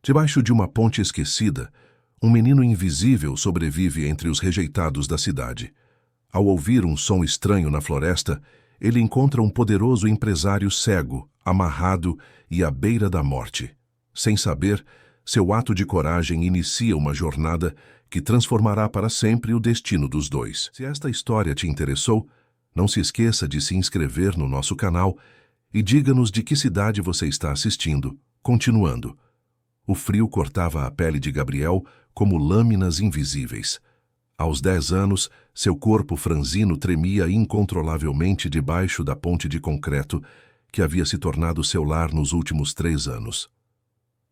Debaixo de uma ponte esquecida, um menino invisível sobrevive entre os rejeitados da cidade. Ao ouvir um som estranho na floresta, ele encontra um poderoso empresário cego, amarrado e à beira da morte. Sem saber, seu ato de coragem inicia uma jornada que transformará para sempre o destino dos dois. Se esta história te interessou, não se esqueça de se inscrever no nosso canal e diga-nos de que cidade você está assistindo. Continuando. O frio cortava a pele de Gabriel como lâminas invisíveis. Aos 10 anos, seu corpo franzino tremia incontrolavelmente debaixo da ponte de concreto que havia se tornado seu lar nos últimos 3 anos.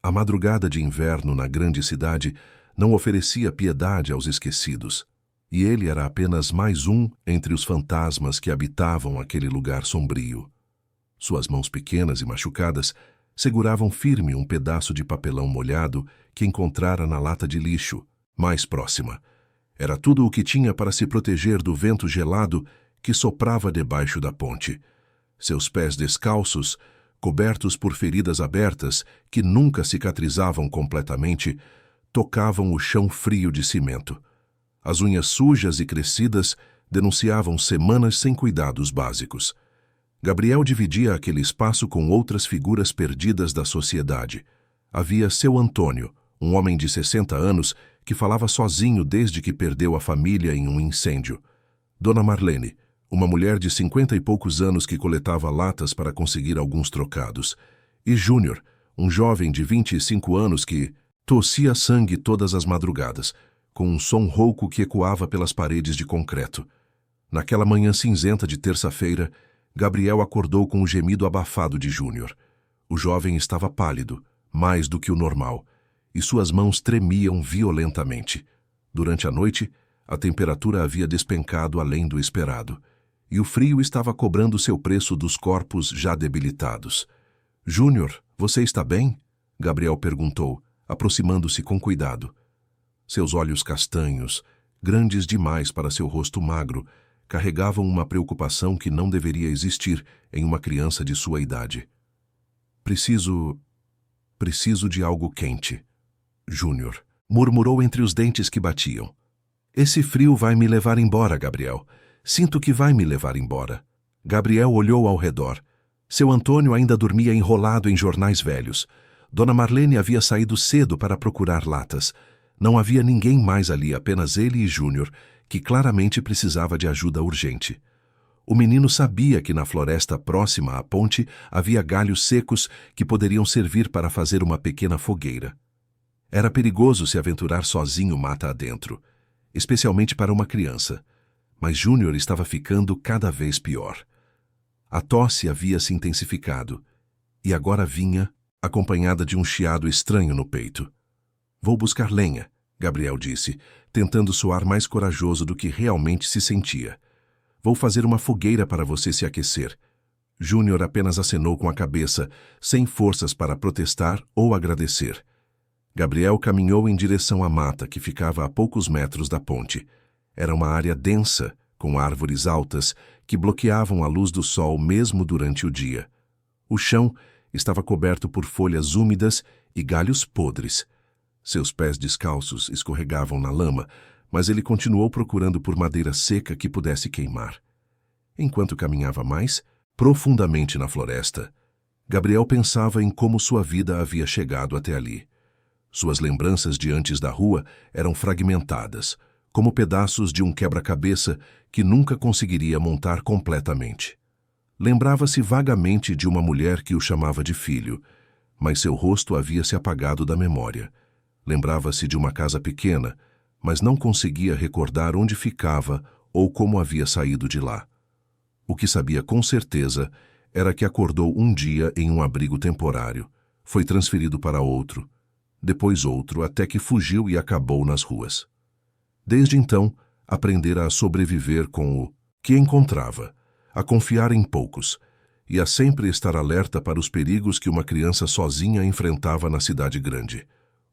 A madrugada de inverno na grande cidade não oferecia piedade aos esquecidos, e ele era apenas mais um entre os fantasmas que habitavam aquele lugar sombrio. Suas mãos pequenas e machucadas seguravam firme um pedaço de papelão molhado que encontrara na lata de lixo, mais próxima. Era tudo o que tinha para se proteger do vento gelado que soprava debaixo da ponte. Seus pés descalços, cobertos por feridas abertas que nunca cicatrizavam completamente, tocavam o chão frio de cimento. As unhas sujas e crescidas denunciavam semanas sem cuidados básicos. Gabriel dividia aquele espaço com outras figuras perdidas da sociedade. Havia seu Antônio, um homem de 60 anos que falava sozinho desde que perdeu a família em um incêndio. Dona Marlene, uma mulher de 50 e poucos anos que coletava latas para conseguir alguns trocados. E Júnior, um jovem de 25 anos que tossia sangue todas as madrugadas, com um som rouco que ecoava pelas paredes de concreto. Naquela manhã cinzenta de terça-feira, Gabriel acordou com o gemido abafado de Júnior. O jovem estava pálido, mais do que o normal, e suas mãos tremiam violentamente. Durante a noite, a temperatura havia despencado além do esperado, e o frio estava cobrando seu preço dos corpos já debilitados. — Júnior, você está bem? Gabriel perguntou, aproximando-se com cuidado. Seus olhos castanhos, grandes demais para seu rosto magro, carregavam uma preocupação que não deveria existir em uma criança de sua idade. Preciso de algo quente. Júnior murmurou entre os dentes que batiam. Esse frio vai me levar embora, Gabriel. Sinto que vai me levar embora. Gabriel olhou ao redor. Seu Antônio ainda dormia enrolado em jornais velhos. Dona Marlene havia saído cedo para procurar latas. Não havia ninguém mais ali, apenas ele e Júnior, que claramente precisava de ajuda urgente. O menino sabia que na floresta próxima à ponte havia galhos secos que poderiam servir para fazer uma pequena fogueira. Era perigoso se aventurar sozinho mata adentro, especialmente para uma criança. Mas Júnior estava ficando cada vez pior. A tosse havia se intensificado, e agora vinha, acompanhada de um chiado estranho no peito. Vou buscar lenha, Gabriel disse, tentando soar mais corajoso do que realmente se sentia. Vou fazer uma fogueira para você se aquecer. Júnior apenas acenou com a cabeça, sem forças para protestar ou agradecer. Gabriel caminhou em direção à mata que ficava a poucos metros da ponte. Era uma área densa, com árvores altas, que bloqueavam a luz do sol mesmo durante o dia. O chão estava coberto por folhas úmidas e galhos podres. Seus pés descalços escorregavam na lama, mas ele continuou procurando por madeira seca que pudesse queimar. Enquanto caminhava mais, profundamente na floresta, Gabriel pensava em como sua vida havia chegado até ali. Suas lembranças de antes da rua eram fragmentadas, como pedaços de um quebra-cabeça que nunca conseguiria montar completamente. Lembrava-se vagamente de uma mulher que o chamava de filho, mas seu rosto havia se apagado da memória. Lembrava-se de uma casa pequena, mas não conseguia recordar onde ficava ou como havia saído de lá. O que sabia com certeza era que acordou um dia em um abrigo temporário, foi transferido para outro, depois outro, até que fugiu e acabou nas ruas. Desde então, aprendera a sobreviver com o que encontrava, a confiar em poucos e a sempre estar alerta para os perigos que uma criança sozinha enfrentava na cidade grande.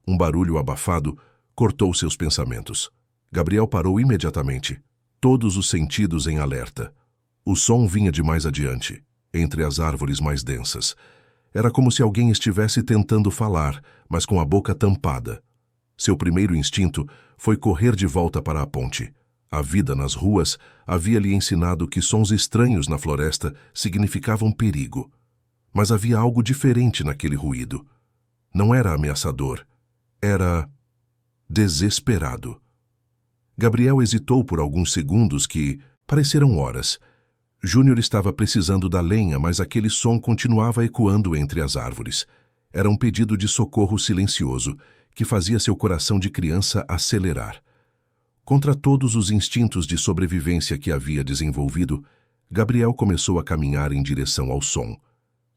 Um barulho abafado cortou seus pensamentos. Gabriel parou imediatamente, todos os sentidos em alerta. O som vinha de mais adiante, entre as árvores mais densas. Era como se alguém estivesse tentando falar, mas com a boca tampada. Seu primeiro instinto foi correr de volta para a ponte. A vida nas ruas havia lhe ensinado que sons estranhos na floresta significavam perigo. Mas havia algo diferente naquele ruído. Não era ameaçador. Era desesperado. Gabriel hesitou por alguns segundos que pareceram horas. Júnior estava precisando da lenha, mas aquele som continuava ecoando entre as árvores. Era um pedido de socorro silencioso, que fazia seu coração de criança acelerar. Contra todos os instintos de sobrevivência que havia desenvolvido, Gabriel começou a caminhar em direção ao som.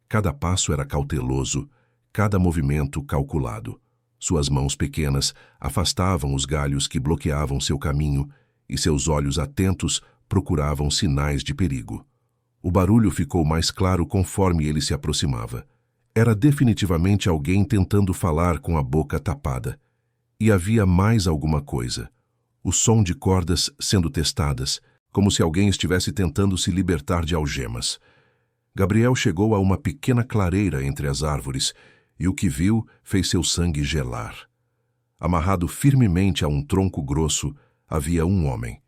Cada passo era cauteloso, cada movimento calculado. Suas mãos pequenas afastavam os galhos que bloqueavam seu caminho e seus olhos atentos procuravam sinais de perigo. O barulho ficou mais claro conforme ele se aproximava. Era definitivamente alguém tentando falar com a boca tapada. E havia mais alguma coisa. O som de cordas sendo testadas, como se alguém estivesse tentando se libertar de algemas. Gabriel chegou a uma pequena clareira entre as árvores e o que viu fez seu sangue gelar. Amarrado firmemente a um tronco grosso, havia um homem.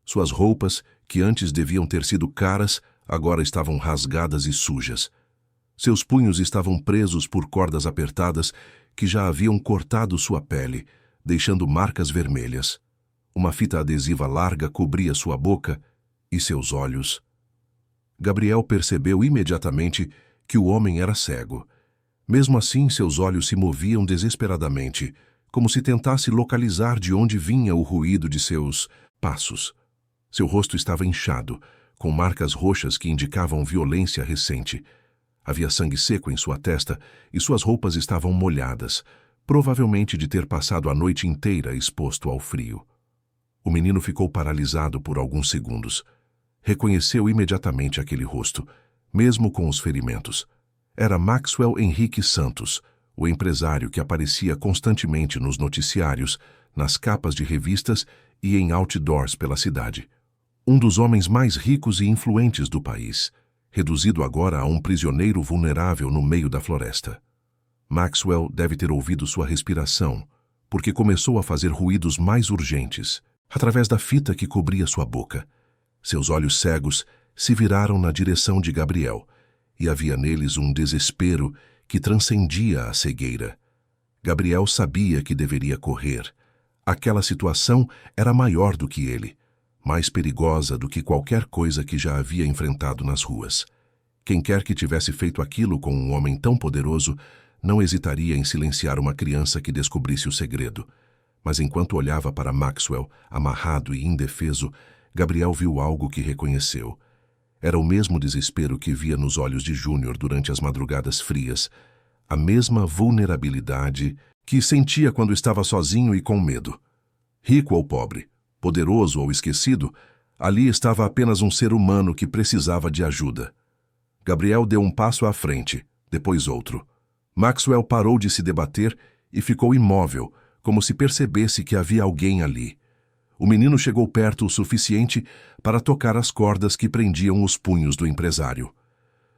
Suas roupas, que antes deviam ter sido caras, agora estavam rasgadas e sujas. Seus punhos estavam presos por cordas apertadas que já haviam cortado sua pele, deixando marcas vermelhas. Uma fita adesiva larga cobria sua boca e seus olhos. Gabriel percebeu imediatamente que o homem era cego. Mesmo assim, seus olhos se moviam desesperadamente, como se tentasse localizar de onde vinha o ruído de seus passos. Seu rosto estava inchado, com marcas roxas que indicavam violência recente. Havia sangue seco em sua testa e suas roupas estavam molhadas, provavelmente de ter passado a noite inteira exposto ao frio. O menino ficou paralisado por alguns segundos. Reconheceu imediatamente aquele rosto, mesmo com os ferimentos. Era Maxwell Henrique Santos, o empresário que aparecia constantemente nos noticiários, nas capas de revistas e em outdoors pela cidade. Um dos homens mais ricos e influentes do país, reduzido agora a um prisioneiro vulnerável no meio da floresta. Maxwell deve ter ouvido sua respiração, porque começou a fazer ruídos mais urgentes, através da fita que cobria sua boca. Seus olhos cegos se viraram na direção de Gabriel, e havia neles um desespero que transcendia a cegueira. Gabriel sabia que deveria correr. Aquela situação era maior do que ele, mais perigosa do que qualquer coisa que já havia enfrentado nas ruas. Quem quer que tivesse feito aquilo com um homem tão poderoso não hesitaria em silenciar uma criança que descobrisse o segredo. Mas enquanto olhava para Maxwell, amarrado e indefeso, Gabriel viu algo que reconheceu. Era o mesmo desespero que via nos olhos de Júnior durante as madrugadas frias, a mesma vulnerabilidade que sentia quando estava sozinho e com medo. Rico ou pobre, poderoso ou esquecido, ali estava apenas um ser humano que precisava de ajuda. Gabriel deu um passo à frente, depois outro. Maxwell parou de se debater e ficou imóvel, como se percebesse que havia alguém ali. O menino chegou perto o suficiente para tocar as cordas que prendiam os punhos do empresário.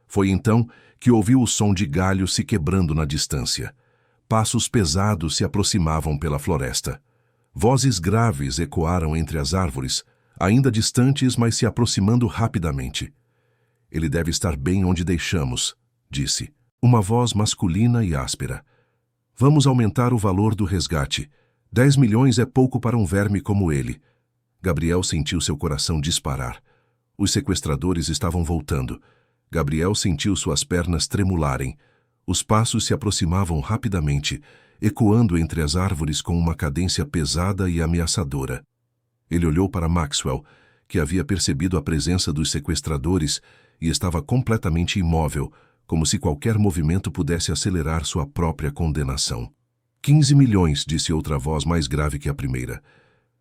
Foi então que ouviu o som de galhos se quebrando na distância. Passos pesados se aproximavam pela floresta. Vozes graves ecoaram entre as árvores, ainda distantes, mas se aproximando rapidamente. Ele deve estar bem onde deixamos, disse. Uma voz masculina e áspera. Vamos aumentar o valor do resgate. 10 milhões é pouco para um verme como ele. Gabriel sentiu seu coração disparar. Os sequestradores estavam voltando. Gabriel sentiu suas pernas tremularem. Os passos se aproximavam rapidamente, ecoando entre as árvores com uma cadência pesada e ameaçadora. Ele olhou para Maxwell, que havia percebido a presença dos sequestradores e estava completamente imóvel, como se qualquer movimento pudesse acelerar sua própria condenação. 15 milhões, disse outra voz mais grave que a primeira.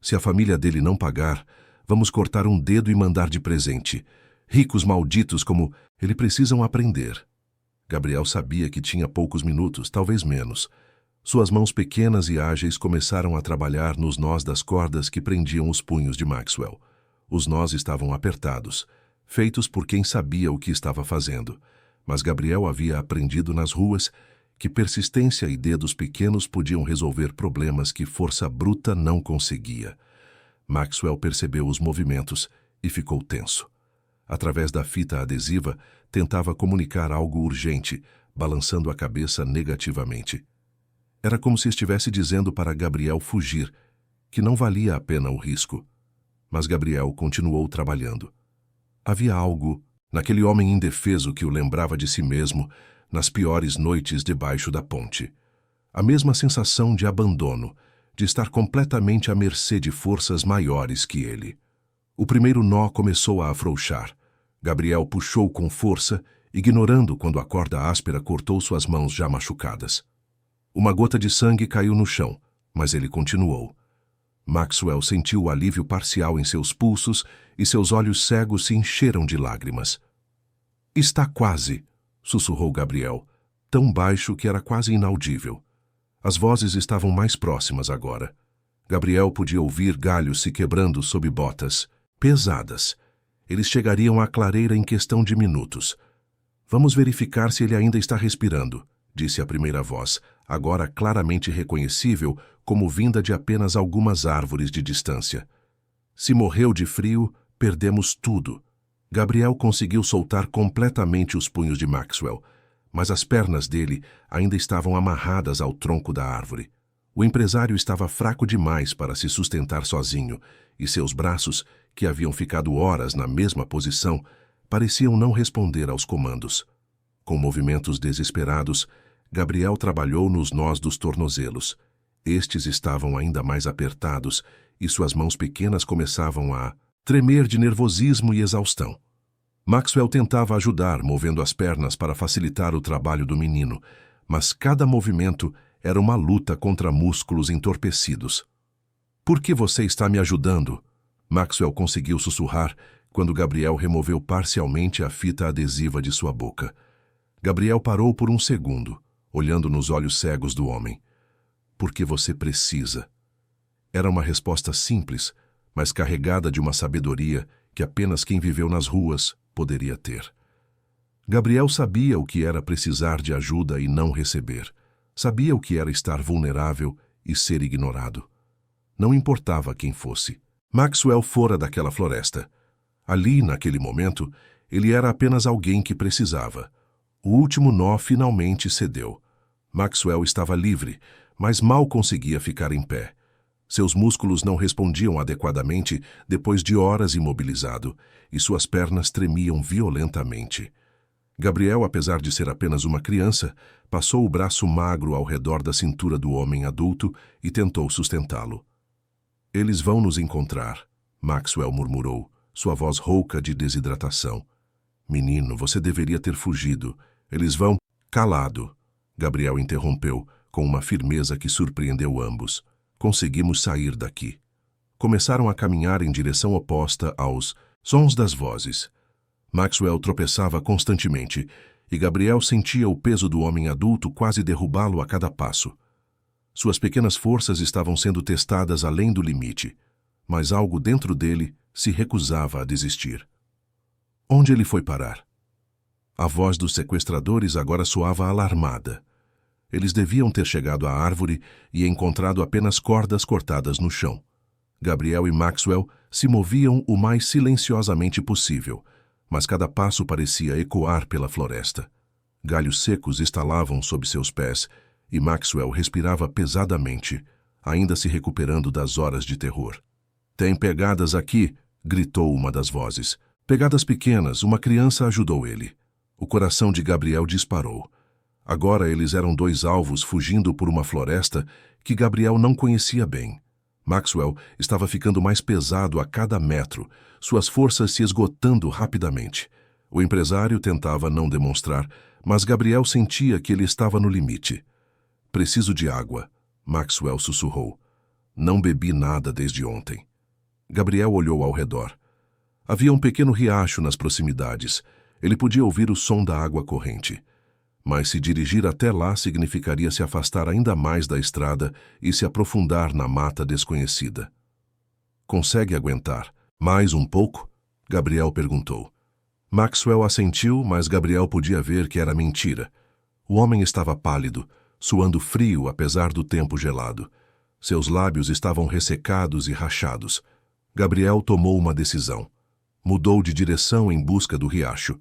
Se a família dele não pagar, vamos cortar um dedo e mandar de presente. Ricos malditos como ele precisam aprender. Gabriel sabia que tinha poucos minutos, talvez menos. Suas mãos pequenas e ágeis começaram a trabalhar nos nós das cordas que prendiam os punhos de Maxwell. Os nós estavam apertados, feitos por quem sabia o que estava fazendo. Mas Gabriel havia aprendido nas ruas que persistência e dedos pequenos podiam resolver problemas que força bruta não conseguia. Maxwell percebeu os movimentos e ficou tenso. Através da fita adesiva, tentava comunicar algo urgente, balançando a cabeça negativamente. Era como se estivesse dizendo para Gabriel fugir, que não valia a pena o risco. Mas Gabriel continuou trabalhando. Havia algo naquele homem indefeso que o lembrava de si mesmo nas piores noites debaixo da ponte. A mesma sensação de abandono, de estar completamente à mercê de forças maiores que ele. O primeiro nó começou a afrouxar. Gabriel puxou com força, ignorando quando a corda áspera cortou suas mãos já machucadas. Uma gota de sangue caiu no chão, mas ele continuou. Maxwell sentiu o alívio parcial em seus pulsos e seus olhos cegos se encheram de lágrimas. "Está quase", sussurrou Gabriel, tão baixo que era quase inaudível. As vozes estavam mais próximas agora. Gabriel podia ouvir galhos se quebrando sob botas, pesadas. Eles chegariam à clareira em questão de minutos. "Vamos verificar se ele ainda está respirando", disse a primeira voz, agora claramente reconhecível como vinda de apenas algumas árvores de distância. "Se morreu de frio, perdemos tudo." Gabriel conseguiu soltar completamente os punhos de Maxwell, mas as pernas dele ainda estavam amarradas ao tronco da árvore. O empresário estava fraco demais para se sustentar sozinho, e seus braços, que haviam ficado horas na mesma posição, pareciam não responder aos comandos. Com movimentos desesperados, Gabriel trabalhou nos nós dos tornozelos. Estes estavam ainda mais apertados e suas mãos pequenas começavam a tremer de nervosismo e exaustão. Maxwell tentava ajudar, movendo as pernas para facilitar o trabalho do menino, mas cada movimento era uma luta contra músculos entorpecidos. "Por que você está me ajudando?" Maxwell conseguiu sussurrar quando Gabriel removeu parcialmente a fita adesiva de sua boca. Gabriel parou por um segundo, olhando nos olhos cegos do homem. "Porque você precisa." Era uma resposta simples, mas carregada de uma sabedoria que apenas quem viveu nas ruas poderia ter. Gabriel sabia o que era precisar de ajuda e não receber. Sabia o que era estar vulnerável e ser ignorado. Não importava quem fosse. Maxwell fora daquela floresta. Ali, naquele momento, ele era apenas alguém que precisava. O último nó finalmente cedeu. Maxwell estava livre, mas mal conseguia ficar em pé. Seus músculos não respondiam adequadamente depois de horas imobilizado, e suas pernas tremiam violentamente. Gabriel, apesar de ser apenas uma criança, passou o braço magro ao redor da cintura do homem adulto e tentou sustentá-lo. "Eles vão nos encontrar", Maxwell murmurou, sua voz rouca de desidratação. "Menino, você deveria ter fugido. Eles vão..." "Calado", Gabriel interrompeu, com uma firmeza que surpreendeu ambos. "Conseguimos sair daqui." Começaram a caminhar em direção oposta aos sons das vozes. Maxwell tropeçava constantemente, e Gabriel sentia o peso do homem adulto quase derrubá-lo a cada passo. Suas pequenas forças estavam sendo testadas além do limite, mas algo dentro dele se recusava a desistir. Onde ele foi parar? A voz dos sequestradores agora soava alarmada. Eles deviam ter chegado à árvore e encontrado apenas cordas cortadas no chão. Gabriel e Maxwell se moviam o mais silenciosamente possível, mas cada passo parecia ecoar pela floresta. Galhos secos estalavam sob seus pés e Maxwell respirava pesadamente, ainda se recuperando das horas de terror. "Tem pegadas aqui", gritou uma das vozes. Pegadas pequenas, uma criança ajudou ele. O coração de Gabriel disparou. Agora eles eram dois alvos fugindo por uma floresta que Gabriel não conhecia bem. Maxwell estava ficando mais pesado a cada metro, suas forças se esgotando rapidamente. O empresário tentava não demonstrar, mas Gabriel sentia que ele estava no limite. "Preciso de água", Maxwell sussurrou. "Não bebi nada desde ontem." Gabriel olhou ao redor. Havia um pequeno riacho nas proximidades. Ele podia ouvir o som da água corrente. Mas se dirigir até lá significaria se afastar ainda mais da estrada e se aprofundar na mata desconhecida. "Consegue aguentar mais um pouco?" Gabriel perguntou. Maxwell assentiu, mas Gabriel podia ver que era mentira. O homem estava pálido, suando frio apesar do tempo gelado. Seus lábios estavam ressecados e rachados. Gabriel tomou uma decisão. Mudou de direção em busca do riacho.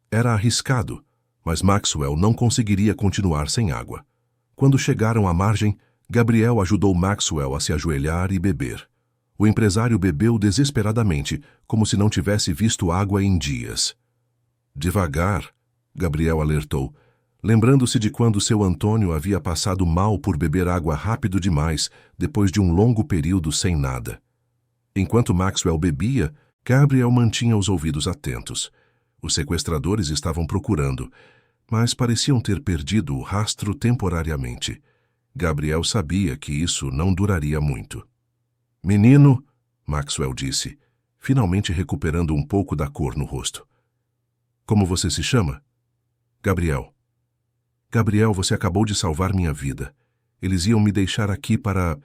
Era arriscado, mas Maxwell não conseguiria continuar sem água. Quando chegaram à margem, Gabriel ajudou Maxwell a se ajoelhar e beber. O empresário bebeu desesperadamente, como se não tivesse visto água em dias. Devagar, Gabriel alertou, lembrando-se de quando seu Antônio havia passado mal por beber água rápido demais depois de um longo período sem nada. Enquanto Maxwell bebia, Gabriel mantinha os ouvidos atentos. Os sequestradores estavam procurando, mas pareciam ter perdido o rastro temporariamente. Gabriel sabia que isso não duraria muito. "Menino", Maxwell disse, finalmente recuperando um pouco da cor no rosto. "Como você se chama?" "Gabriel." "Gabriel, você acabou de salvar minha vida. Eles iam me deixar aqui para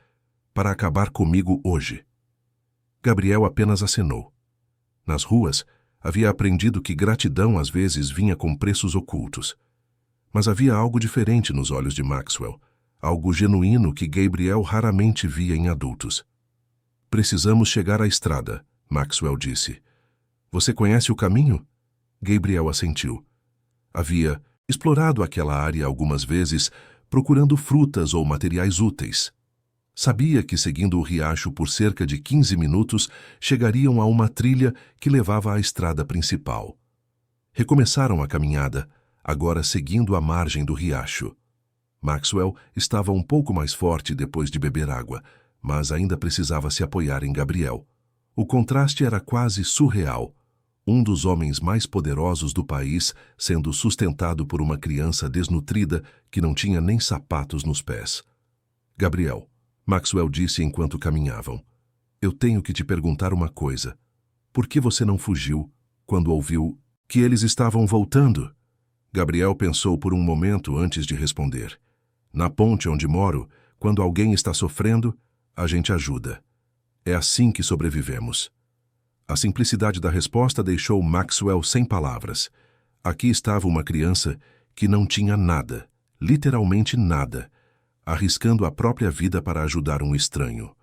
acabar comigo hoje." Gabriel apenas acenou. Nas ruas, havia aprendido que gratidão às vezes vinha com preços ocultos. Mas havia algo diferente nos olhos de Maxwell, algo genuíno que Gabriel raramente via em adultos. "Precisamos chegar à estrada", Maxwell disse. "Você conhece o caminho?" Gabriel assentiu. Havia explorado aquela área algumas vezes, procurando frutas ou materiais úteis. Sabia que seguindo o riacho por cerca de 15 minutos, chegariam a uma trilha que levava à estrada principal. Recomeçaram a caminhada, agora seguindo a margem do riacho. Maxwell estava um pouco mais forte depois de beber água, mas ainda precisava se apoiar em Gabriel. O contraste era quase surreal. Um dos homens mais poderosos do país sendo sustentado por uma criança desnutrida que não tinha nem sapatos nos pés. "Gabriel", Maxwell disse enquanto caminhavam, "eu tenho que te perguntar uma coisa. Por que você não fugiu quando ouviu que eles estavam voltando?" Gabriel pensou por um momento antes de responder. "Na ponte onde moro, quando alguém está sofrendo, a gente ajuda. É assim que sobrevivemos." A simplicidade da resposta deixou Maxwell sem palavras. Aqui estava uma criança que não tinha nada, literalmente nada, arriscando a própria vida para ajudar um estranho.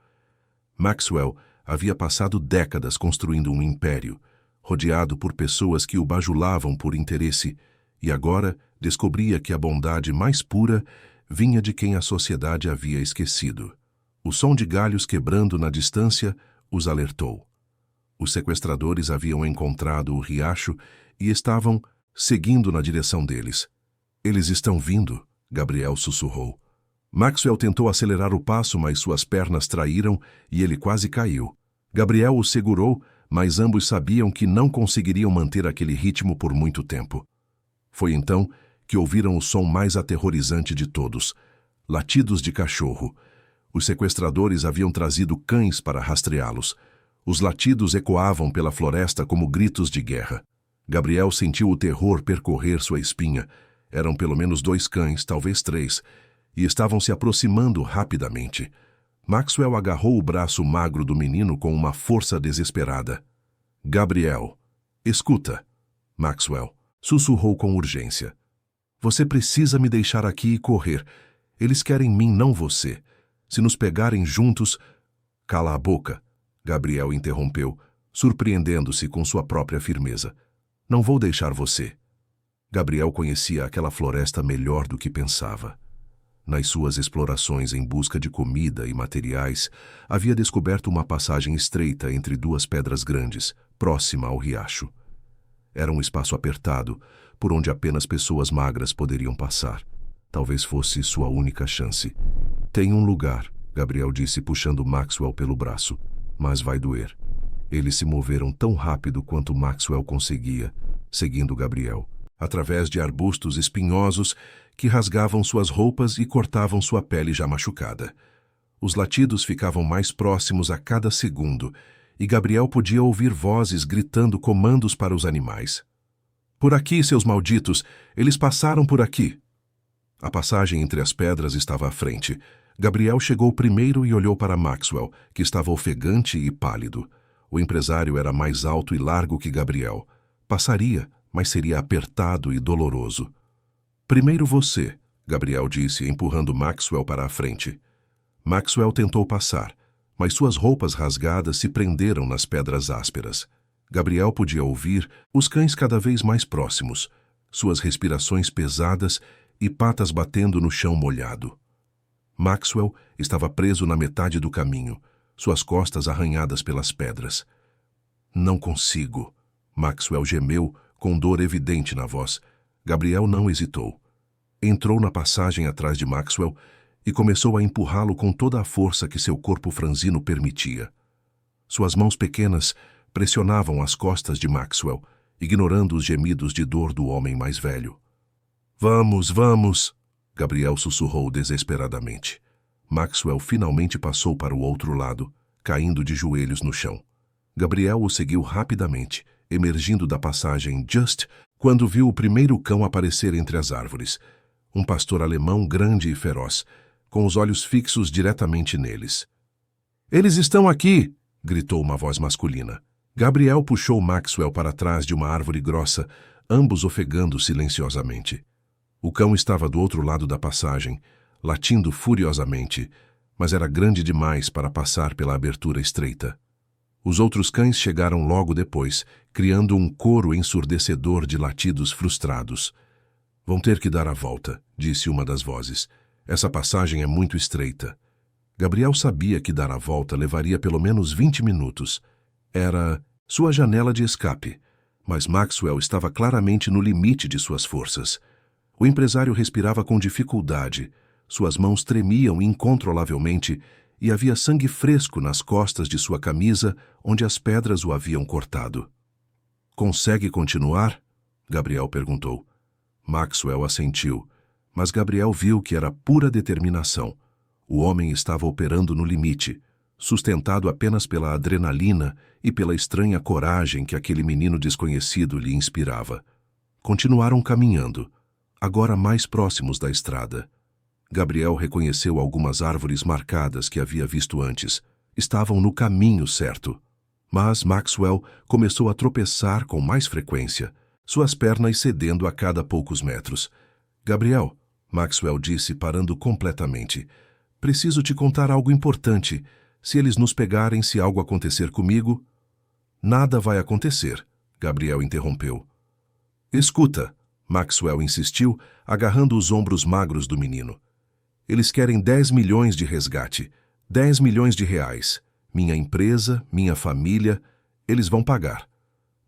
Maxwell havia passado décadas construindo um império, rodeado por pessoas que o bajulavam por interesse, e agora descobria que a bondade mais pura vinha de quem a sociedade havia esquecido. O som de galhos quebrando na distância os alertou. Os sequestradores haviam encontrado o riacho e estavam seguindo na direção deles. "Eles estão vindo", Gabriel sussurrou. Maxwell tentou acelerar o passo, mas suas pernas traíram e ele quase caiu. Gabriel o segurou, mas ambos sabiam que não conseguiriam manter aquele ritmo por muito tempo. Foi então que ouviram o som mais aterrorizante de todos: latidos de cachorro. Os sequestradores haviam trazido cães para rastreá-los. Os latidos ecoavam pela floresta como gritos de guerra. Gabriel sentiu o terror percorrer sua espinha. Eram pelo menos 2 cães, talvez 3, e estavam se aproximando rapidamente. Maxwell agarrou o braço magro do menino com uma força desesperada. "Gabriel, escuta", Maxwell sussurrou com urgência. "Você precisa me deixar aqui e correr. Eles querem mim, não você. Se nos pegarem juntos..." "Cala a boca", Gabriel interrompeu, surpreendendo-se com sua própria firmeza. "Não vou deixar você." Gabriel conhecia aquela floresta melhor do que pensava. Nas suas explorações em busca de comida e materiais, havia descoberto uma passagem estreita entre 2 pedras grandes, próxima ao riacho. Era um espaço apertado, por onde apenas pessoas magras poderiam passar. Talvez fosse sua única chance. "Tem um lugar", Gabriel disse puxando Maxwell pelo braço, "mas vai doer." Eles se moveram tão rápido quanto Maxwell conseguia, seguindo Gabriel, através de arbustos espinhosos que rasgavam suas roupas e cortavam sua pele já machucada. Os latidos ficavam mais próximos a cada segundo, e Gabriel podia ouvir vozes gritando comandos para os animais. "Por aqui, seus malditos! Eles passaram por aqui!" A passagem entre as pedras estava à frente. Gabriel chegou primeiro e olhou para Maxwell, que estava ofegante e pálido. O empresário era mais alto e largo que Gabriel. Passaria, mas seria apertado e doloroso. Primeiro você, Gabriel disse, empurrando Maxwell para a frente. Maxwell tentou passar, mas suas roupas rasgadas se prenderam nas pedras ásperas. Gabriel podia ouvir os cães cada vez mais próximos, suas respirações pesadas e patas batendo no chão molhado. Maxwell estava preso na metade do caminho, suas costas arranhadas pelas pedras. Não consigo, Maxwell gemeu, com dor evidente na voz. Gabriel não hesitou. Entrou na passagem atrás de Maxwell e começou a empurrá-lo com toda a força que seu corpo franzino permitia. Suas mãos pequenas pressionavam as costas de Maxwell, ignorando os gemidos de dor do homem mais velho. Vamos, vamos! Gabriel sussurrou desesperadamente. Maxwell finalmente passou para o outro lado, caindo de joelhos no chão. Gabriel o seguiu rapidamente, emergindo da passagem just quando viu o primeiro cão aparecer entre as árvores. Um pastor alemão grande e feroz, com os olhos fixos diretamente neles. "Eles estão aqui!" gritou uma voz masculina. Gabriel puxou Maxwell para trás de uma árvore grossa, ambos ofegando silenciosamente. O cão estava do outro lado da passagem, latindo furiosamente, mas era grande demais para passar pela abertura estreita. Os outros cães chegaram logo depois, criando um coro ensurdecedor de latidos frustrados. "Vão ter que dar a volta", disse uma das vozes. "Essa passagem é muito estreita." Gabriel sabia que dar a volta levaria pelo menos 20 minutos. Era sua janela de escape, mas Maxwell estava claramente no limite de suas forças. O empresário respirava com dificuldade, suas mãos tremiam incontrolavelmente e havia sangue fresco nas costas de sua camisa onde as pedras o haviam cortado. "Consegue continuar?" Gabriel perguntou. Maxwell assentiu, mas Gabriel viu que era pura determinação. O homem estava operando no limite, sustentado apenas pela adrenalina e pela estranha coragem que aquele menino desconhecido lhe inspirava. Continuaram caminhando, agora mais próximos da estrada. Gabriel reconheceu algumas árvores marcadas que havia visto antes. Estavam no caminho certo. Mas Maxwell começou a tropeçar com mais frequência, suas pernas cedendo a cada poucos metros. "Gabriel", Maxwell disse, parando completamente, "preciso te contar algo importante. Se eles nos pegarem, se algo acontecer comigo..." "Nada vai acontecer", Gabriel interrompeu. "Escuta", Maxwell insistiu, agarrando os ombros magros do menino. "Eles querem 10 milhões de resgate, 10 milhões de reais. Minha empresa, minha família, eles vão pagar.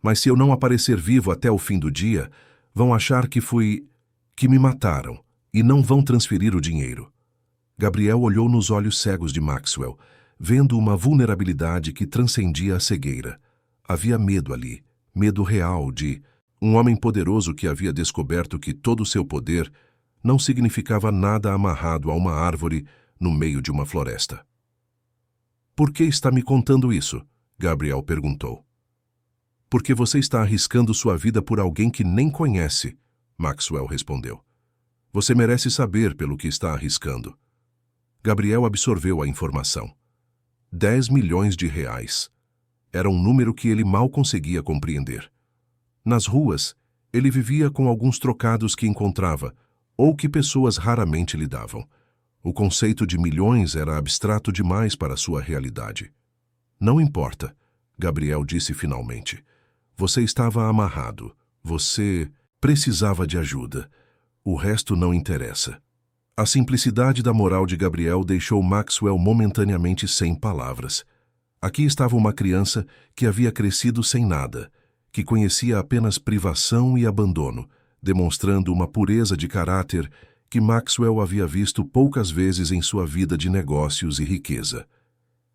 Mas se eu não aparecer vivo até o fim do dia, vão achar que me mataram e não vão transferir o dinheiro." Gabriel olhou nos olhos cegos de Maxwell, vendo uma vulnerabilidade que transcendia a cegueira. Havia medo ali, medo real de um homem poderoso que havia descoberto que todo o seu poder não significava nada amarrado a uma árvore no meio de uma floresta. "Por que está me contando isso?" Gabriel perguntou. "Porque você está arriscando sua vida por alguém que nem conhece", Maxwell respondeu. "Você merece saber pelo que está arriscando." Gabriel absorveu a informação. 10 milhões de reais. Era um número que ele mal conseguia compreender. Nas ruas, ele vivia com alguns trocados que encontrava, ou que pessoas raramente lhe davam. O conceito de milhões era abstrato demais para sua realidade. "Não importa", Gabriel disse finalmente. "Você estava amarrado. Você precisava de ajuda. O resto não interessa." A simplicidade da moral de Gabriel deixou Maxwell momentaneamente sem palavras. Aqui estava uma criança que havia crescido sem nada, que conhecia apenas privação e abandono, demonstrando uma pureza de caráter que Maxwell havia visto poucas vezes em sua vida de negócios e riqueza.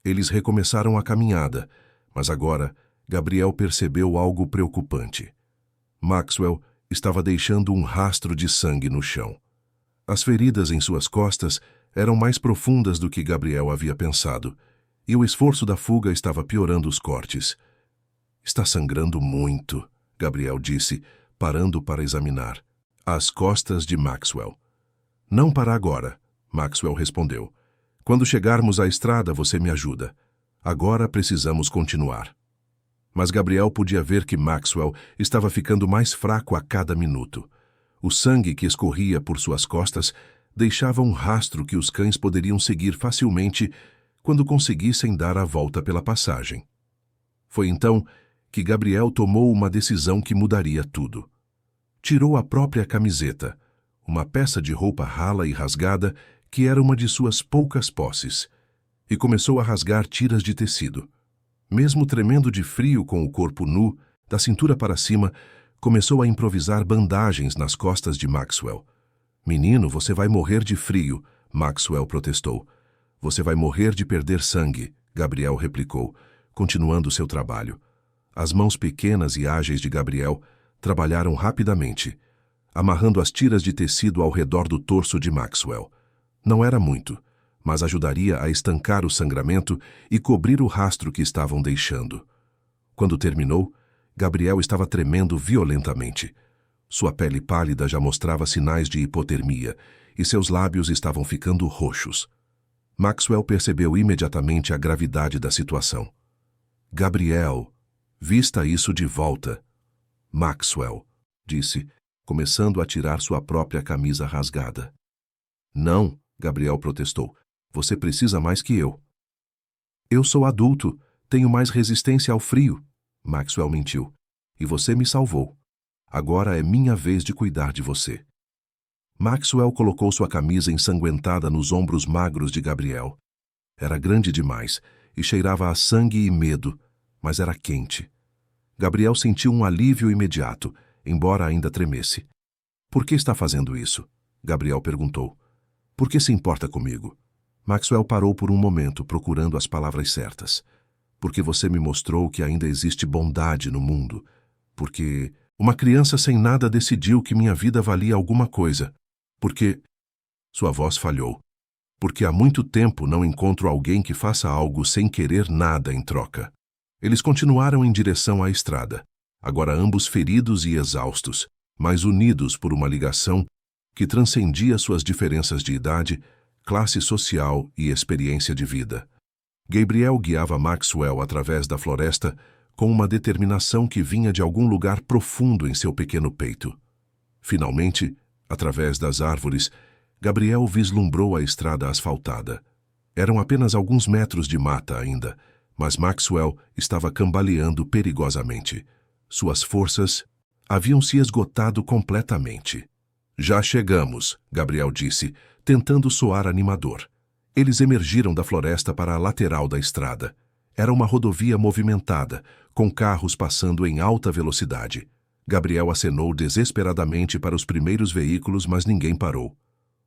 Eles recomeçaram a caminhada, mas agora Gabriel percebeu algo preocupante. Maxwell estava deixando um rastro de sangue no chão. As feridas em suas costas eram mais profundas do que Gabriel havia pensado, e o esforço da fuga estava piorando os cortes. "Está sangrando muito", Gabriel disse, parando para examinar as costas de Maxwell. "Não para agora", Maxwell respondeu. "Quando chegarmos à estrada, você me ajuda. Agora precisamos continuar." Mas Gabriel podia ver que Maxwell estava ficando mais fraco a cada minuto. O sangue que escorria por suas costas deixava um rastro que os cães poderiam seguir facilmente quando conseguissem dar a volta pela passagem. Foi então que Gabriel tomou uma decisão que mudaria tudo. Tirou a própria camiseta, uma peça de roupa rala e rasgada que era uma de suas poucas posses, e começou a rasgar tiras de tecido. Mesmo tremendo de frio com o corpo nu, da cintura para cima, começou a improvisar bandagens nas costas de Maxwell. "Menino, você vai morrer de frio", Maxwell protestou. "Você vai morrer de perder sangue", Gabriel replicou, continuando seu trabalho. As mãos pequenas e ágeis de Gabriel trabalharam rapidamente, amarrando as tiras de tecido ao redor do torso de Maxwell. Não era muito, mas ajudaria a estancar o sangramento e cobrir o rastro que estavam deixando. Quando terminou, Gabriel estava tremendo violentamente. Sua pele pálida já mostrava sinais de hipotermia e seus lábios estavam ficando roxos. Maxwell percebeu imediatamente a gravidade da situação. "Gabriel, vista isso de volta." "Maxwell", disse, começando a tirar sua própria camisa rasgada. "Não", Gabriel protestou. "Você precisa mais que eu." "Eu sou adulto, tenho mais resistência ao frio", Maxwell mentiu. "E você me salvou. Agora é minha vez de cuidar de você." Maxwell colocou sua camisa ensanguentada nos ombros magros de Gabriel. Era grande demais e cheirava a sangue e medo, mas era quente. Gabriel sentiu um alívio imediato, embora ainda tremesse. "Por que está fazendo isso?" Gabriel perguntou. "Por que se importa comigo?" Maxwell parou por um momento, procurando as palavras certas. "Porque você me mostrou que ainda existe bondade no mundo. Porque uma criança sem nada decidiu que minha vida valia alguma coisa. Porque..." Sua voz falhou. "Porque há muito tempo não encontro alguém que faça algo sem querer nada em troca." Eles continuaram em direção à estrada, agora ambos feridos e exaustos, mas unidos por uma ligação que transcendia suas diferenças de idade, classe social e experiência de vida. Gabriel guiava Maxwell através da floresta com uma determinação que vinha de algum lugar profundo em seu pequeno peito. Finalmente, através das árvores, Gabriel vislumbrou a estrada asfaltada. Eram apenas alguns metros de mata ainda, mas Maxwell estava cambaleando perigosamente. Suas forças haviam se esgotado completamente. "Já chegamos", Gabriel disse, tentando soar animador. Eles emergiram da floresta para a lateral da estrada. Era uma rodovia movimentada, com carros passando em alta velocidade. Gabriel acenou desesperadamente para os primeiros veículos, mas ninguém parou.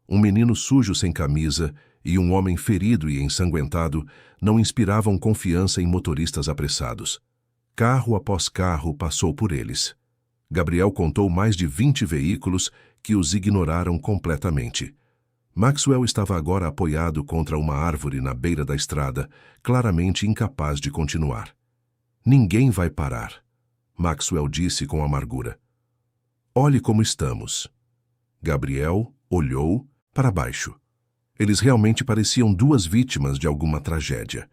Um menino sujo sem camisa e um homem ferido e ensanguentado não inspiravam confiança em motoristas apressados. Carro após carro passou por eles. Gabriel contou mais de 20 veículos que os ignoraram completamente. Maxwell estava agora apoiado contra uma árvore na beira da estrada, claramente incapaz de continuar. "Ninguém vai parar", Maxwell disse com amargura. "Olhe como estamos." Gabriel olhou para baixo. Eles realmente pareciam duas vítimas de alguma tragédia.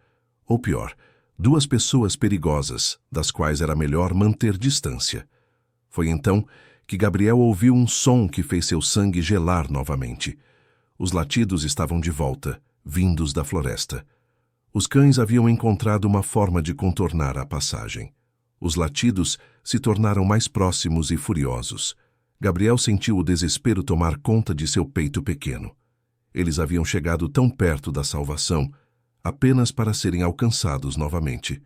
Ou pior, duas pessoas perigosas, das quais era melhor manter distância. Foi então que Gabriel ouviu um som que fez seu sangue gelar novamente. Os latidos estavam de volta, vindos da floresta. Os cães haviam encontrado uma forma de contornar a passagem. Os latidos se tornaram mais próximos e furiosos. Gabriel sentiu o desespero tomar conta de seu peito pequeno. Eles haviam chegado tão perto da salvação, apenas para serem alcançados novamente.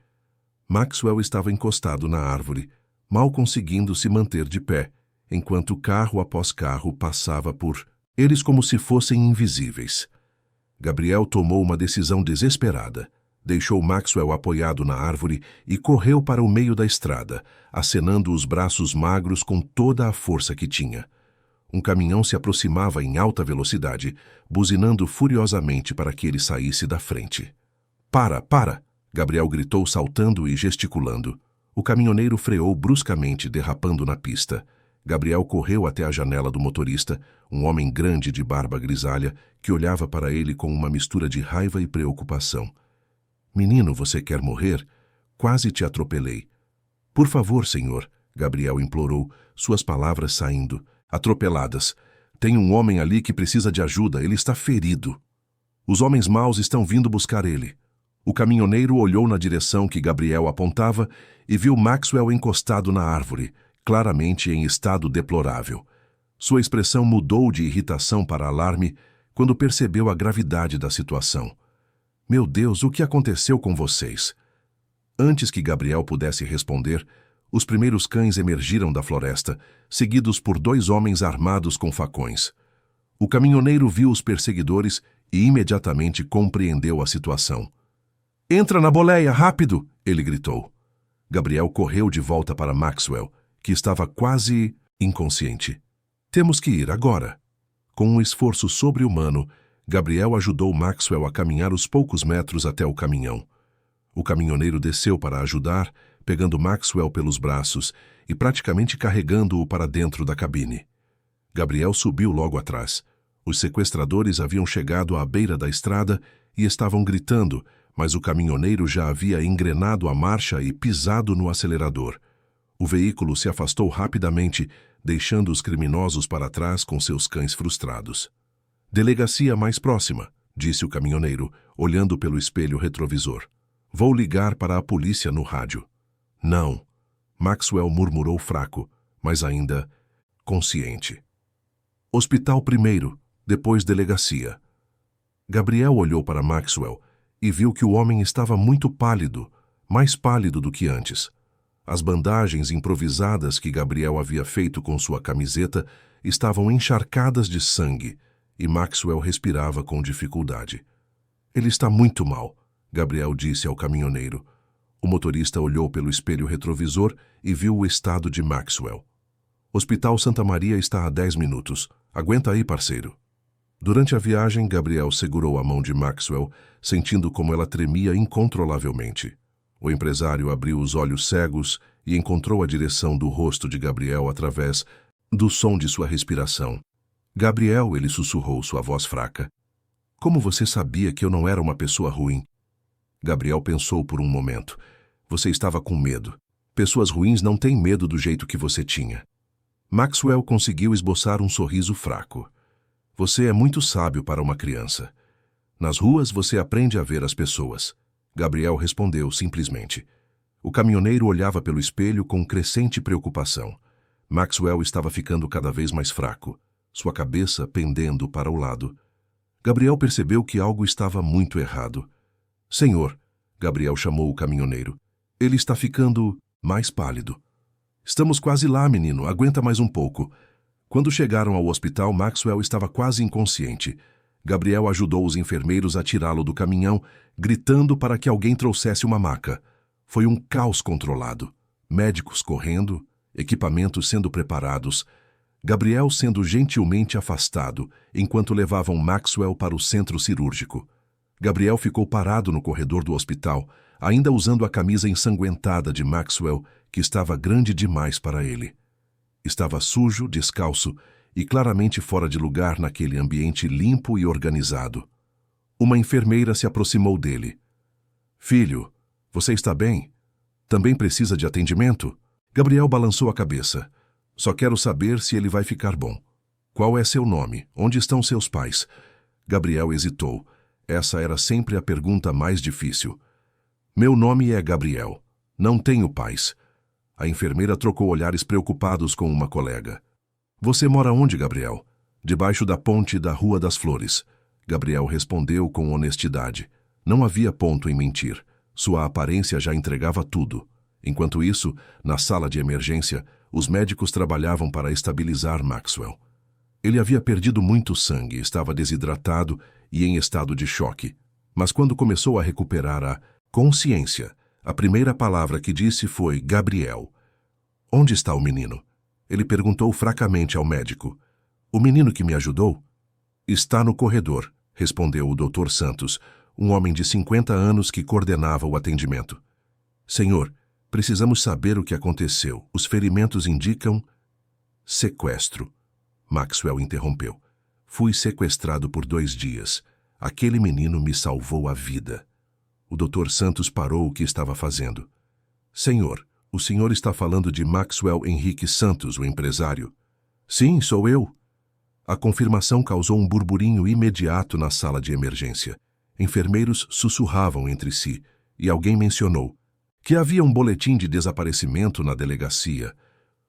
Maxwell estava encostado na árvore, mal conseguindo se manter de pé, enquanto carro após carro passava por eles como se fossem invisíveis. Gabriel tomou uma decisão desesperada. Deixou Maxwell apoiado na árvore e correu para o meio da estrada, acenando os braços magros com toda a força que tinha. Um caminhão se aproximava em alta velocidade, buzinando furiosamente para que ele saísse da frente. "Para, para!" Gabriel gritou, saltando e gesticulando. O caminhoneiro freou bruscamente, derrapando na pista. Gabriel correu até a janela do motorista, um homem grande de barba grisalha, que olhava para ele com uma mistura de raiva e preocupação. "Menino, você quer morrer? Quase te atropelei." Por favor, senhor, Gabriel implorou, suas palavras saindo, atropeladas. Tem um homem ali que precisa de ajuda, ele está ferido. Os homens maus estão vindo buscar ele. O caminhoneiro olhou na direção que Gabriel apontava e viu Maxwell encostado na árvore, claramente em estado deplorável. Sua expressão mudou de irritação para alarme quando percebeu a gravidade da situação. Meu Deus, o que aconteceu com vocês? Antes que Gabriel pudesse responder, os primeiros cães emergiram da floresta, seguidos por 2 homens armados com facões. O caminhoneiro viu os perseguidores e imediatamente compreendeu a situação. Entra na boleia, rápido! Ele gritou. Gabriel correu de volta para Maxwell, que estava quase inconsciente. Temos que ir agora. Com um esforço sobre-humano, Gabriel ajudou Maxwell a caminhar os poucos metros até o caminhão. O caminhoneiro desceu para ajudar, pegando Maxwell pelos braços e praticamente carregando-o para dentro da cabine. Gabriel subiu logo atrás. Os sequestradores haviam chegado à beira da estrada e estavam gritando, mas o caminhoneiro já havia engrenado a marcha e pisado no acelerador. O veículo se afastou rapidamente, deixando os criminosos para trás com seus cães frustrados. Delegacia mais próxima, disse o caminhoneiro, olhando pelo espelho retrovisor. Vou ligar para a polícia no rádio. Não, Maxwell murmurou fraco, mas ainda consciente. Hospital primeiro, depois delegacia. Gabriel olhou para Maxwell e viu que o homem estava muito pálido, mais pálido do que antes. As bandagens improvisadas que Gabriel havia feito com sua camiseta estavam encharcadas de sangue e Maxwell respirava com dificuldade. Ele está muito mal, Gabriel disse ao caminhoneiro. O motorista olhou pelo espelho retrovisor e viu o estado de Maxwell. Hospital Santa Maria está a 10 minutos. Aguenta aí, parceiro. Durante a viagem, Gabriel segurou a mão de Maxwell, sentindo como ela tremia incontrolavelmente. O empresário abriu os olhos cegos e encontrou a direção do rosto de Gabriel através do som de sua respiração. Gabriel, ele sussurrou, sua voz fraca. Como você sabia que eu não era uma pessoa ruim? Gabriel pensou por um momento. Você estava com medo. Pessoas ruins não têm medo do jeito que você tinha. Maxwell conseguiu esboçar um sorriso fraco. Você é muito sábio para uma criança. Nas ruas você aprende a ver as pessoas. Gabriel respondeu simplesmente. O caminhoneiro olhava pelo espelho com crescente preocupação. Maxwell estava ficando cada vez mais fraco, sua cabeça pendendo para o lado. Gabriel percebeu que algo estava muito errado. Senhor, Gabriel chamou o caminhoneiro. Ele está ficando mais pálido. Estamos quase lá, menino. Aguenta mais um pouco. Quando chegaram ao hospital, Maxwell estava quase inconsciente. Gabriel ajudou os enfermeiros a tirá-lo do caminhão, gritando para que alguém trouxesse uma maca. Foi um caos controlado. Médicos correndo, equipamentos sendo preparados. Gabriel sendo gentilmente afastado, enquanto levavam Maxwell para o centro cirúrgico. Gabriel ficou parado no corredor do hospital, ainda usando a camisa ensanguentada de Maxwell, que estava grande demais para ele. Estava sujo, descalço e claramente fora de lugar naquele ambiente limpo e organizado. Uma enfermeira se aproximou dele. Filho, você está bem? Também precisa de atendimento? Gabriel balançou a cabeça. Só quero saber se ele vai ficar bom. Qual é seu nome? Onde estão seus pais? Gabriel hesitou. Essa era sempre a pergunta mais difícil. Meu nome é Gabriel. Não tenho pais. A enfermeira trocou olhares preocupados com uma colega. Você mora onde, Gabriel? Debaixo da ponte da Rua das Flores. Gabriel respondeu com honestidade. Não havia ponto em mentir. Sua aparência já entregava tudo. Enquanto isso, na sala de emergência, os médicos trabalhavam para estabilizar Maxwell. Ele havia perdido muito sangue, estava desidratado e em estado de choque. Mas quando começou a recuperar a consciência, a primeira palavra que disse foi Gabriel. Onde está o menino? Ele perguntou fracamente ao médico. O menino que me ajudou? Está no corredor, respondeu o Dr. Santos, um homem de 50 anos que coordenava o atendimento. Senhor, precisamos saber o que aconteceu. Os ferimentos indicam sequestro. Maxwell interrompeu. Fui sequestrado por 2 dias. Aquele menino me salvou a vida. O Dr. Santos parou o que estava fazendo. Senhor, O senhor está falando de Maxwell Henrique Santos, o empresário? Sim, sou eu. A confirmação causou um burburinho imediato na sala de emergência. Enfermeiros sussurravam entre si, e alguém mencionou que havia um boletim de desaparecimento na delegacia.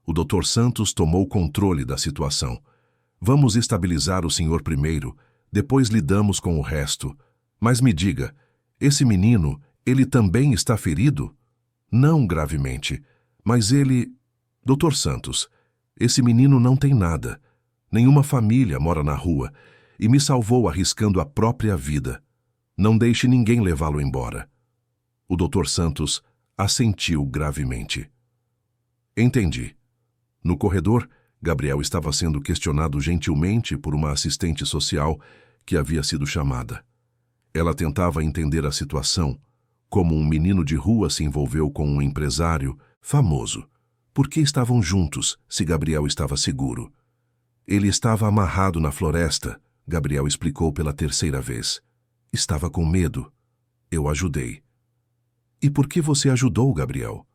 O Dr. Santos tomou controle da situação. Vamos estabilizar o senhor primeiro, depois lidamos com o resto. Mas me diga, esse menino, ele também está ferido? Não gravemente, mas ele... Dr. Santos, esse menino não tem nada. Nenhuma família mora na rua e me salvou arriscando a própria vida. Não deixe ninguém levá-lo embora. O Dr. Santos assentiu gravemente. Entendi. No corredor, Gabriel estava sendo questionado gentilmente por uma assistente social que havia sido chamada. Ela tentava entender a situação, como um menino de rua se envolveu com um empresário famoso. Por que estavam juntos, se Gabriel estava seguro? Ele estava amarrado na floresta, Gabriel explicou pela terceira vez. Estava com medo. Eu ajudei. E por que você ajudou, Gabriel?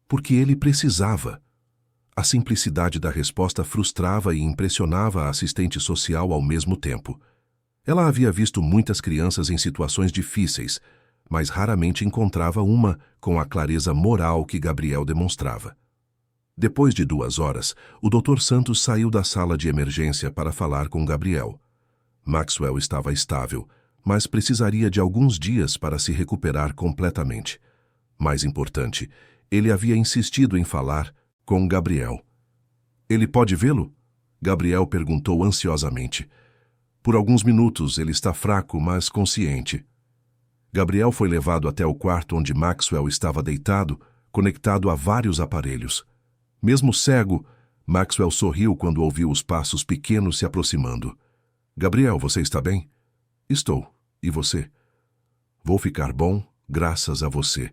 Porque ele precisava. A simplicidade da resposta frustrava e impressionava a assistente social ao mesmo tempo. Ela havia visto muitas crianças em situações difíceis, mas raramente encontrava uma com a clareza moral que Gabriel demonstrava. Depois de 2 horas, o Dr. Santos saiu da sala de emergência para falar com Gabriel. Maxwell estava estável, mas precisaria de alguns dias para se recuperar completamente. Mais importante, ele havia insistido em falar com Gabriel. Ele pode vê-lo? Gabriel perguntou ansiosamente. Por alguns minutos ele está fraco, mas consciente. Gabriel foi levado até o quarto onde Maxwell estava deitado, conectado a vários aparelhos. Mesmo cego, Maxwell sorriu quando ouviu os passos pequenos se aproximando. Gabriel, você está bem? Estou. E você? Vou ficar bom, graças a você.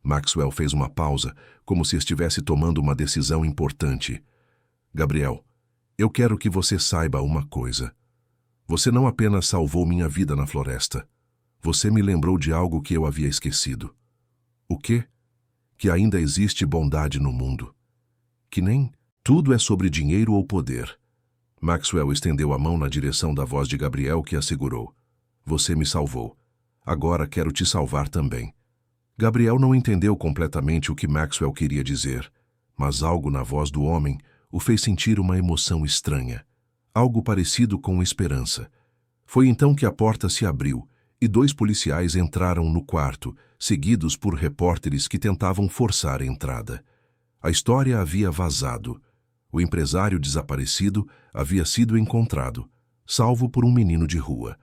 Maxwell fez uma pausa, como se estivesse tomando uma decisão importante. Gabriel, eu quero que você saiba uma coisa. Você não apenas salvou minha vida na floresta. Você me lembrou de algo que eu havia esquecido. O quê? Que ainda existe bondade no mundo. Que nem tudo é sobre dinheiro ou poder. Maxwell estendeu a mão na direção da voz de Gabriel, que assegurou. Você me salvou. Agora quero te salvar também. Gabriel não entendeu completamente o que Maxwell queria dizer, mas algo na voz do homem o fez sentir uma emoção estranha. Algo parecido com esperança. Foi então que a porta se abriu e 2 policiais entraram no quarto, seguidos por repórteres que tentavam forçar a entrada. A história havia vazado. O empresário desaparecido havia sido encontrado, salvo por um menino de rua.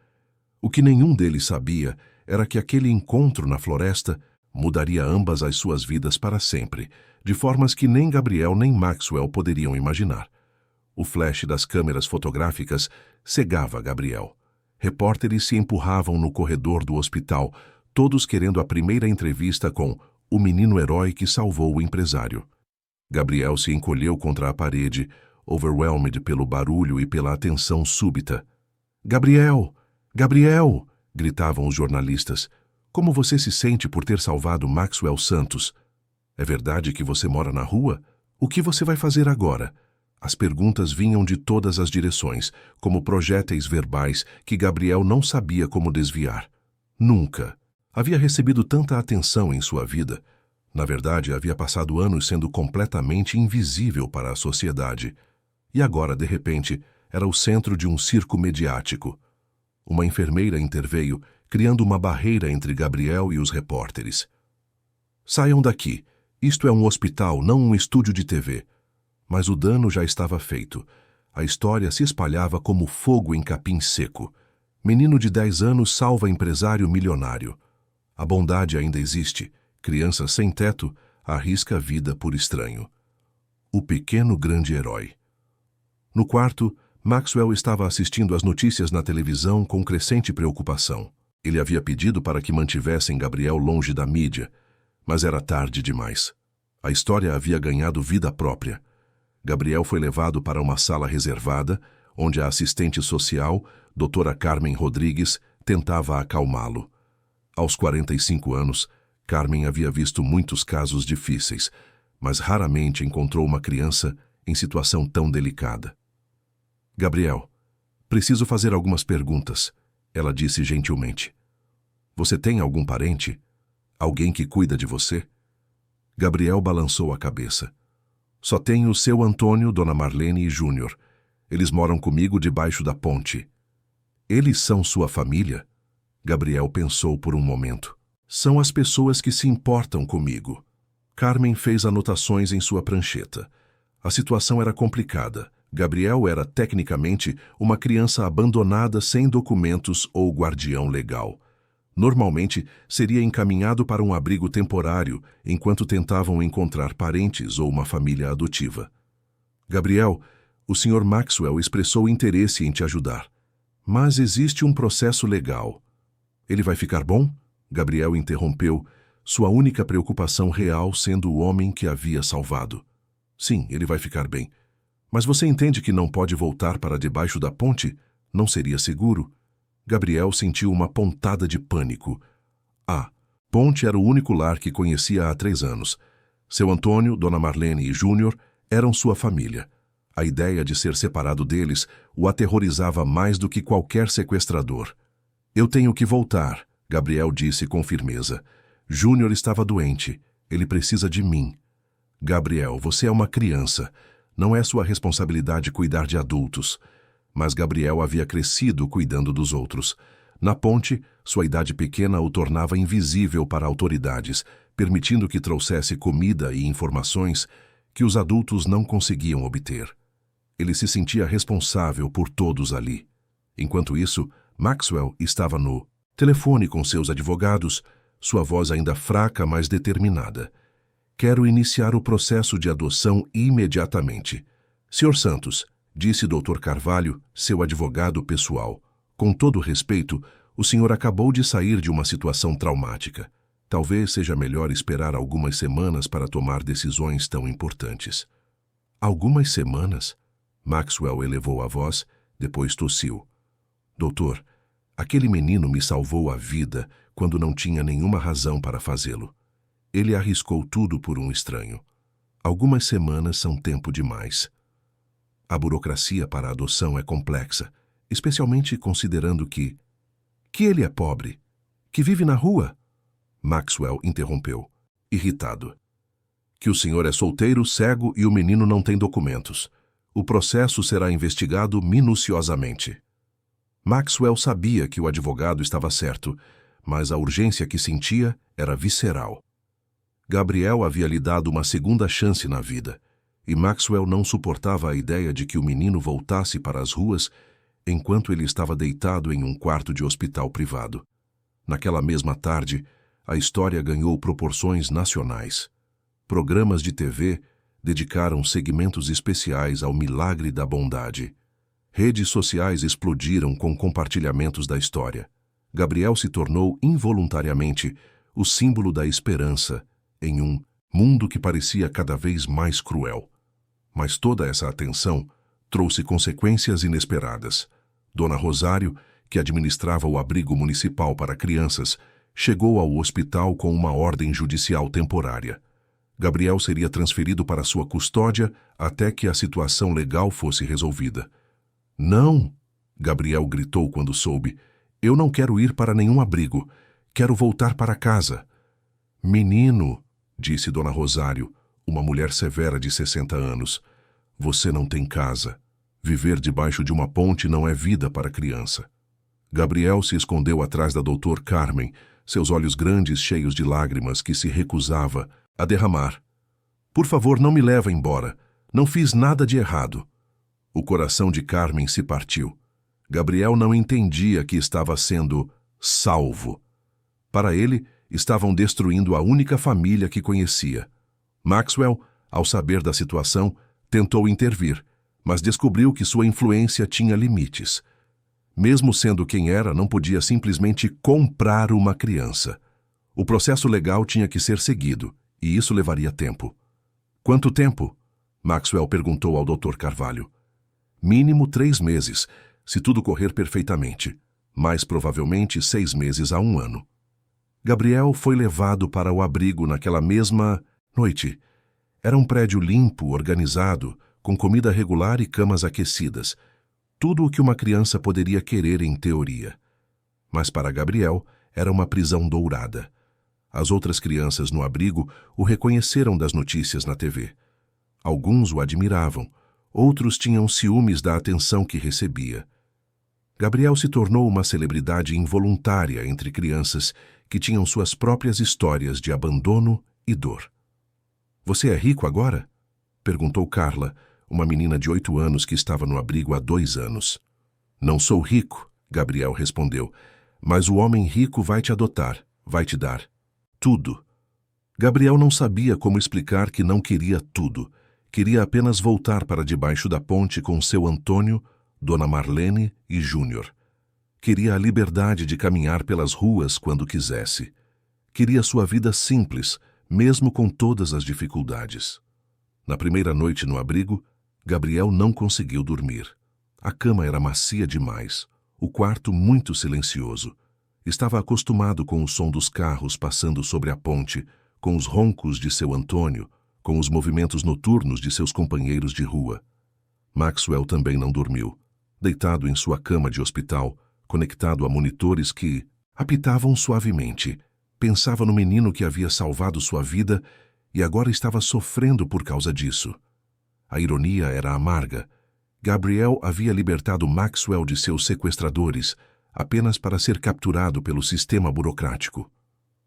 O que nenhum deles sabia era que aquele encontro na floresta mudaria ambas as suas vidas para sempre, de formas que nem Gabriel nem Maxwell poderiam imaginar. O flash das câmeras fotográficas cegava Gabriel. Repórteres se empurravam no corredor do hospital, todos querendo a primeira entrevista com o menino herói que salvou o empresário. Gabriel se encolheu contra a parede, overwhelmed pelo barulho e pela atenção súbita. Gabriel! Gabriel! Gritavam os jornalistas. Como você se sente por ter salvado Maxwell Santos? É verdade que você mora na rua? O que você vai fazer agora? As perguntas vinham de todas as direções, como projéteis verbais que Gabriel não sabia como desviar. Nunca havia recebido tanta atenção em sua vida. Na verdade, havia passado anos sendo completamente invisível para a sociedade. E agora, de repente, era o centro de um circo mediático. Uma enfermeira interveio, criando uma barreira entre Gabriel e os repórteres. Saiam daqui. Isto é um hospital, não um estúdio de TV. Mas o dano já estava feito. A história se espalhava como fogo em capim seco. Menino de 10 anos salva empresário milionário. A bondade ainda existe. Criança sem teto arrisca a vida por estranho. O pequeno grande herói. No quarto, Maxwell estava assistindo às notícias na televisão com crescente preocupação. Ele havia pedido para que mantivessem Gabriel longe da mídia, mas era tarde demais. A história havia ganhado vida própria. Gabriel foi levado para uma sala reservada, onde a assistente social, Dra. Carmen Rodrigues, tentava acalmá-lo. Aos 45 anos, Carmen havia visto muitos casos difíceis, mas raramente encontrou uma criança em situação tão delicada. Gabriel, preciso fazer algumas perguntas, ela disse gentilmente. Você tem algum parente? Alguém que cuida de você? Gabriel balançou a cabeça. Só tenho o seu Antônio, Dona Marlene e Júnior. Eles moram comigo debaixo da ponte. Eles são sua família? Gabriel pensou por um momento. São as pessoas que se importam comigo. Carmen fez anotações em sua prancheta. A situação era complicada. Gabriel era, tecnicamente, uma criança abandonada sem documentos ou guardião legal. Normalmente, seria encaminhado para um abrigo temporário enquanto tentavam encontrar parentes ou uma família adotiva. Gabriel, o Sr. Maxwell expressou interesse em te ajudar. Mas existe um processo legal. Ele vai ficar bom? Gabriel interrompeu, sua única preocupação real sendo o homem que havia salvado. Sim, ele vai ficar bem. Mas você entende que não pode voltar para debaixo da ponte? Não seria seguro? Gabriel sentiu uma pontada de pânico. Ponte era o único lar que conhecia há 3 anos. Seu Antônio, Dona Marlene e Júnior eram sua família. A ideia de ser separado deles o aterrorizava mais do que qualquer sequestrador. Eu tenho que voltar, Gabriel disse com firmeza. Júnior estava doente. Ele precisa de mim. Gabriel, você é uma criança. Não é sua responsabilidade cuidar de adultos. Mas Gabriel havia crescido cuidando dos outros. Na ponte, sua idade pequena o tornava invisível para autoridades, permitindo que trouxesse comida e informações que os adultos não conseguiam obter. Ele se sentia responsável por todos ali. Enquanto isso, Maxwell estava no telefone com seus advogados, sua voz ainda fraca, mas determinada. Quero iniciar o processo de adoção imediatamente. Sr. Santos, disse Dr. Carvalho, seu advogado pessoal. Com todo respeito, o senhor acabou de sair de uma situação traumática. Talvez seja melhor esperar algumas semanas para tomar decisões tão importantes. Algumas semanas? Maxwell elevou a voz, depois tossiu. Doutor, aquele menino me salvou a vida quando não tinha nenhuma razão para fazê-lo. Ele arriscou tudo por um estranho. Algumas semanas são tempo demais. A burocracia para a adoção é complexa, especialmente considerando que ele é pobre, que vive na rua. Maxwell interrompeu, irritado. Que o senhor é solteiro, cego e o menino não tem documentos. O processo será investigado minuciosamente. Maxwell sabia que o advogado estava certo, mas a urgência que sentia era visceral. Gabriel havia lhe dado uma segunda chance na vida, e Maxwell não suportava a ideia de que o menino voltasse para as ruas enquanto ele estava deitado em um quarto de hospital privado. Naquela mesma tarde, a história ganhou proporções nacionais. Programas de TV dedicaram segmentos especiais ao milagre da bondade. Redes sociais explodiram com compartilhamentos da história. Gabriel se tornou involuntariamente o símbolo da esperança em um mundo que parecia cada vez mais cruel. Mas toda essa atenção trouxe consequências inesperadas. Dona Rosário, que administrava o abrigo municipal para crianças, chegou ao hospital com uma ordem judicial temporária. Gabriel seria transferido para sua custódia até que a situação legal fosse resolvida. Não! Gabriel gritou quando soube. Eu não quero ir para nenhum abrigo. Quero voltar para casa. Menino, disse Dona Rosário, uma mulher severa de 60 anos. Você não tem casa. Viver debaixo de uma ponte não é vida para criança. Gabriel se escondeu atrás da doutor Carmen, seus olhos grandes cheios de lágrimas que se recusava a derramar. Por favor, não me leva embora. Não fiz nada de errado. O coração de Carmen se partiu. Gabriel não entendia que estava sendo salvo. Para ele, estavam destruindo a única família que conhecia. Maxwell, ao saber da situação, tentou intervir, mas descobriu que sua influência tinha limites. Mesmo sendo quem era, não podia simplesmente comprar uma criança. O processo legal tinha que ser seguido, e isso levaria tempo. Quanto tempo? Maxwell perguntou ao Dr. Carvalho. Mínimo 3 meses, se tudo correr perfeitamente. Mais provavelmente 6 meses a 1 ano. Gabriel foi levado para o abrigo naquela mesma noite. Era um prédio limpo, organizado, com comida regular e camas aquecidas. Tudo o que uma criança poderia querer em teoria. Mas para Gabriel era uma prisão dourada. As outras crianças no abrigo o reconheceram das notícias na TV. Alguns o admiravam, outros tinham ciúmes da atenção que recebia. Gabriel se tornou uma celebridade involuntária entre crianças que tinham suas próprias histórias de abandono e dor. "Você é rico agora?" perguntou Carla, uma menina de 8 anos que estava no abrigo há 2 anos. "Não sou rico", Gabriel respondeu, "mas o homem rico vai te adotar, vai te dar tudo." Gabriel não sabia como explicar que não queria tudo. Queria apenas voltar para debaixo da ponte com seu Antônio, Dona Marlene e Júnior. Queria a liberdade de caminhar pelas ruas quando quisesse. Queria sua vida simples, mesmo com todas as dificuldades. Na primeira noite no abrigo, Gabriel não conseguiu dormir. A cama era macia demais, o quarto muito silencioso. Estava acostumado com o som dos carros passando sobre a ponte, com os roncos de seu Antônio, com os movimentos noturnos de seus companheiros de rua. Maxwell também não dormiu. Deitado em sua cama de hospital, conectado a monitores que apitavam suavemente, pensava no menino que havia salvado sua vida e agora estava sofrendo por causa disso. A ironia era amarga. Gabriel havia libertado Maxwell de seus sequestradores apenas para ser capturado pelo sistema burocrático.